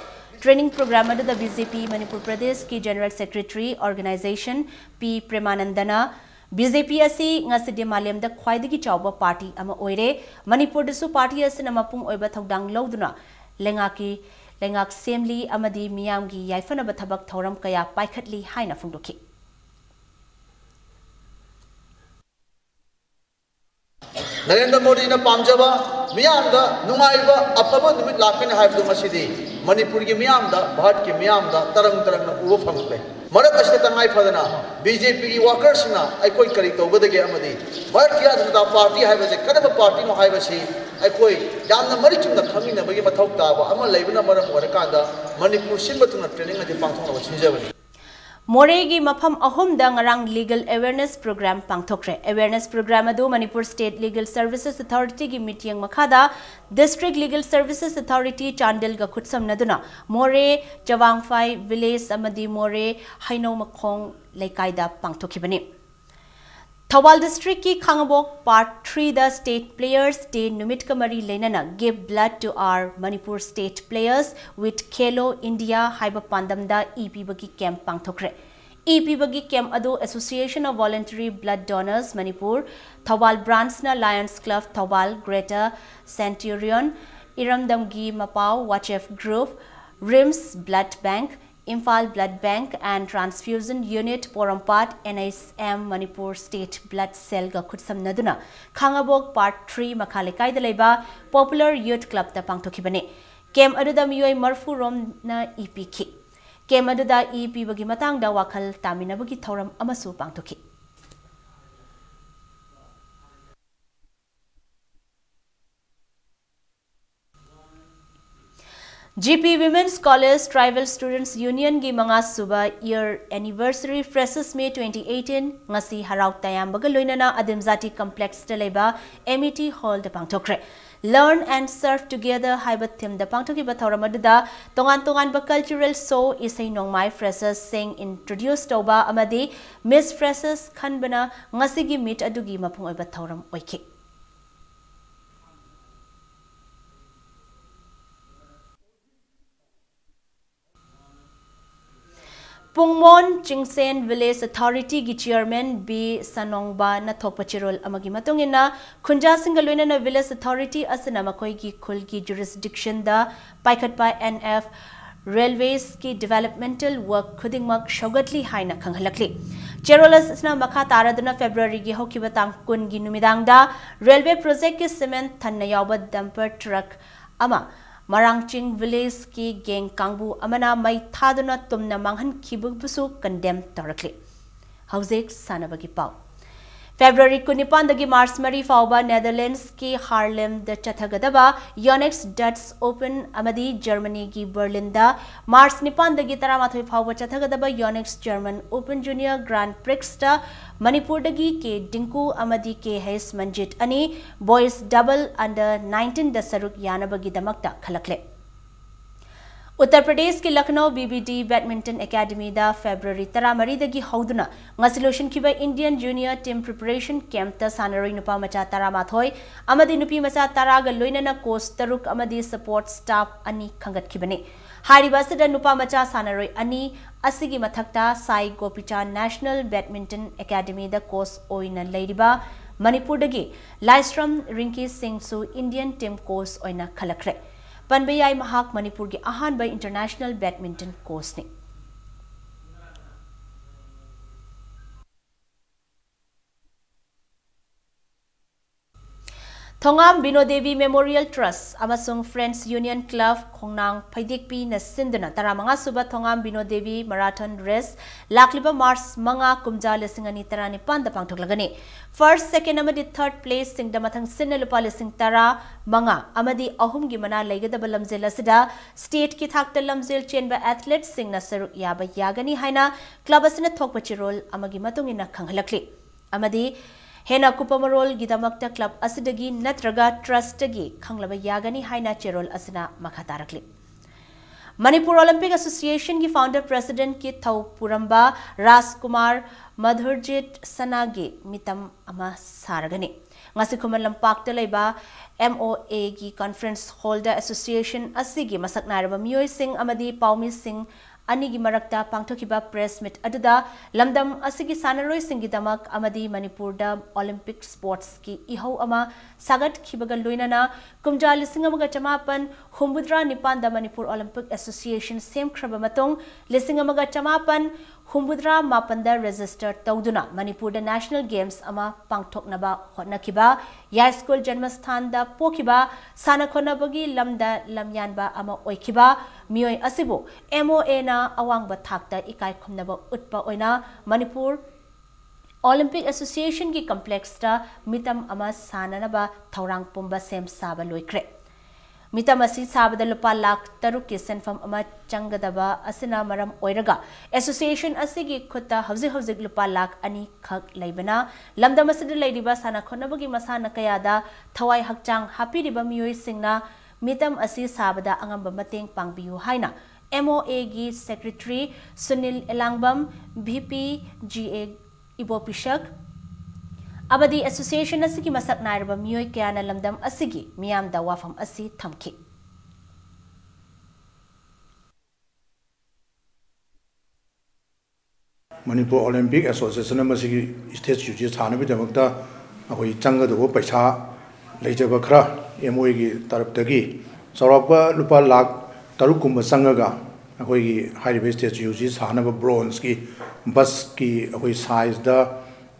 training program adu da BJP Manipur Pradesh ki General Secretary Organization P Premanandana BJP asi ngasi de malem da khwaidagi chawba party ama oire Manipur desu party asina mapung oiba thodang loduna lengak semli amadi miyamgi yaifana bathabak thoram kaya paikhatli haina phungdokhi Narendra Modi na pamjaba miyam da nungaiba apaba numit lakene haibdu masidi Manipur ki miyam da Bharat ki miyam da tarang na uwa phangkle marak asita tangai phadana BJP ki workers na aikoi kari tawgadage amadi Bharatiya Janata Party haibase kadaba party no haibasi aikoi yamna mari chumna khamina bagi mathau taba ama leibna maram warakanda Manipur simbatuna training ati pangthona wachinjabani Moregi mafam ahum da ngarang legal awareness program pangthokre awareness program adu Manipur State Legal Services Authority gi meeting makhada District Legal Services Authority Chandel ga khutsam naduna More Chawangfai village amadi More Haino Makhong leikai da pangthokibani Thawal District ki Khangabok Part 3 the State Players Day Numit Kamari Lenana give blood to our Manipur State players with Khelo India Haiba Pandamda EP Bagi Camp Pangthokre. EP Bagi Camp Ado Association of Voluntary Blood Donors Manipur, Thawal Bransna Lions Club Thawal Greater Centurion, Iramdamgi Mapau Wachef Group, RIMS Blood Bank, Imphal Blood Bank and Transfusion Unit Porampat NSM Manipur State Blood Cell ga khutsam naduna Khangabok Part 3 makhalekai da leiba Popular Youth Club ta pangthokibane kem aduda miyoi marfu rom na EP ki kem aduda EP bagi matang da wakhal tamina bagi thoram amasu pangthokhi GP Women's College Tribal Students Union gi manga suba year anniversary Freshers May 2018 ngasi harau tayam baga loinana Adimzati Complex ta leiba MET Hall da pangthokre Learn and Serve Together haibat theme da pangthoki ba thoramadda tongan ba cultural show isai nongmai Freshers sing introduce toba amadi Miss Freshers khanbana ngasi gi meet adugi mapung oiba thoram oike Pungmon Chingsen Village Authority gi Chairman B Sanongba na thokpachirol amagi matungina Khunja Singalwena na Village Authority asana makoi gi khul gi jurisdiction da paikhat pa NF Railways ki developmental work khudingmak shogatli haina khanghalakli Cherolas asna makha taraduna February gi hokiba tang kun gi numidang da railway project ki cement thanna yawba dumper truck ama Marangching Village ki geng kangbu amana mai thaduna tumna manghan khibubusu condemn tarakli Hauzek sanabagi pau February 19 dagi March Mari fauba Netherlands ki Haarlem da chathagadaba Yonex Dutch Open amadi Germany ki Berlin da March 9 dagi Taramathoi fauba chathagadaba Yonex German Open Junior Grand Prix da Manipur dagi ke Dinku amadi ke Hayes Manjit ani Boys Double Under 19 da saruk yanabagi damakta khalakle Uttar Pradesh ki Lucknow BBD Badminton Academy da February 13 dagi hauduna ngasiloshin kiba Indian Junior Team Preparation Camp ta sanaroi nupa macha taramathoi amadi nupi macha taraga loinana coach taruk amadi support staff ani khangat kibane haribasada nupa macha sanaroi ani asigi mathakta Sai Gopichan National Badminton Academy da coach oina leiriba Manipur dagi Laistram Rinki Singh su Indian Team coach oina khalakre Panbayai Mahak Manipur ki ahan by International Badminton course ni. Thongam Binodevi Memorial Trust amasung Friends Union Club Khongnang Phaidekpi na sinduna taramanga suba Thongam Binodevi Marathon Race lakliba Mars manga kumja lesingani tarani panda pangthoklagani. First, second amadi third place sing damathang sinna lupa lesing tara manga amadi ahum gi mana laigadaba lamjel asida state ki thakta lamjel chenba athletes sing na saruk yaba yagani haina club asina thokpa chirol amagi matungina khanghalakli. Amadi Hena Kupamarol Gidamakta Club Asidagi Natraga Trustagi Kanglaba Yagani Haina Cherol Asina Makatarakli. Manipur Olympic Association ki founder president ki Thau Puramba Ras Kumar Madhurjit Sanagi Mitam Ama Saragani. Ngasi Kuman Lampak Talaiba MOA ki Conference Holder Association Asigi Masak Naraba Mioy Singh Amadi Paumi Singh Anigi Marakta Pangthokiba press meet aduda lamdam asigi sanaroi singidamak amadi Manipur da Olympic sports ki ihau ama sagat khibaga loinana kumja lising amaga chamapan humbudra nipan da Manipur Olympic Association sem khraba matong lising amaga chamapan humbudra mapanda register tawduna Manipur da National Games ama pangthoknaba hotnakiba ya school janmasthan da pokiba sana khonabagi lamda lamyanba ama oikiba mioi asibu MOA na awang bathakta ikai khumnaba utpa oina Manipur Olympic Association ki complex ta mitam ama sananaba thaurang pumba sem saba loikre mitam asi sabada lupa lakh taruk ki senfam ama changadaba asina maram oiraga association asigi khutta hauzi lupa lakh ani khak leibana lamdam asida leidiba sana khonabagi masana kayada thawai hakchang hapiriba mioi singna mitam asi sabada angamba mateng pangbiu haina MOA gi secretary Sunil Elangbam VP GA Ibopishak Abadi Association asigi masak nairba mioi kayana lamdam asigi miyam da wafam asi thamki Manipur Olympic Association masigi stage juji thana bi damakta akoi changa do paisa leijaba khara MOA gi taraptagi saurapa lupa lakh tarukumba sangaga akoi high stage juji thana ba bronze ki bus ki akoi size da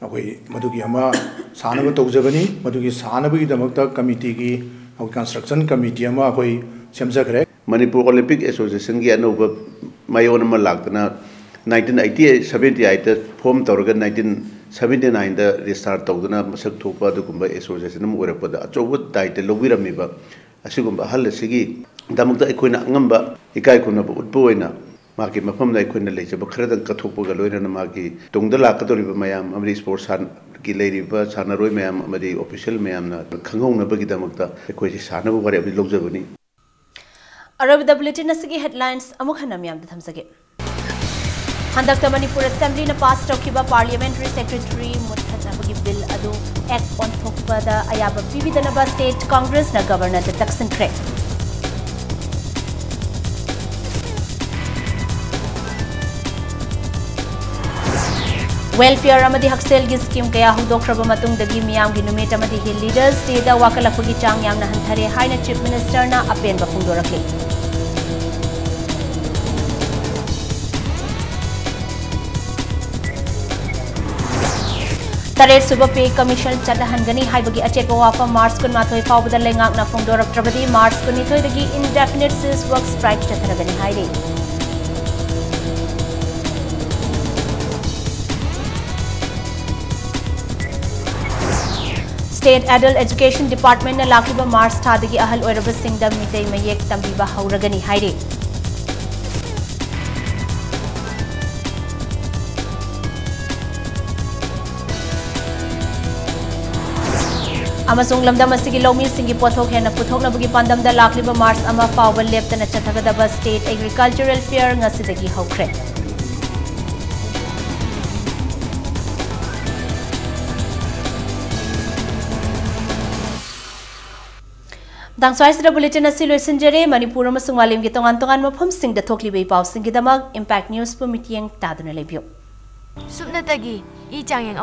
akoi madugi ama thana ba tawjabani madugi thana bi damakta committee ki akoi construction committee ama akoi semjakhre Manipur Olympic Association gi anoba mayon ma laktana 1978 form tawraga 1979 da restart tawduna masak thopa dugumba association am orapada achobu daite lobiramiba asigumba hal sigi damakta ekoina angamba ikai kuna utboina maki mafam lai kuna lejaba kharadan kathokpaga loina maki tongda lakadoriba mayam amri sports san ki leiriba sanaroi mayam amadi official mayam na khangongna bagi damakta ekoi sanabu wari abi logjabani Arabida bulletin asigi headlines amukhanam yam da thamsage Handakta Manipur Assembly na pass tokiba Parliamentary Secretary Muthanabagi bill adu act on thokpada ayaba Vividanaba State Congress na Governor the Taksin Kre. Welfare amadi haksel gi scheme kaya hudokraba matungdagi miyam gi numit amadi hill leaders teda wakalapagi chang yamna hanthare haina Chief Minister na apen ba phungdorakli. Taret Suba Pay Commission Chadahangani Haibagi Acheko Wafa Mars Kunmathoi Fawbada Lengak na Fongdorab Trabadi Mars Kunithoi Dagi indefinite cease work strike Chataragani Haide. State Adult Education Department na Lakiba Mars Thadagi Ahal Oiraba Singdam Mitay Mayek Tambiba Hauragani Haide. Amasung lamdam asigi lomi singi pothok hena puthok nabagi pandam da lakliba Mars ama fawal leptana chathagadaba State Agricultural Fair ngasidagi haukre. Dangswai sida bulletin asi loisinjare Manipur amasung walim gi tongan mafam sing da thokli bei paw sing gi damag Impact News pu mitiang taduna lebio. Subnatagi i changyang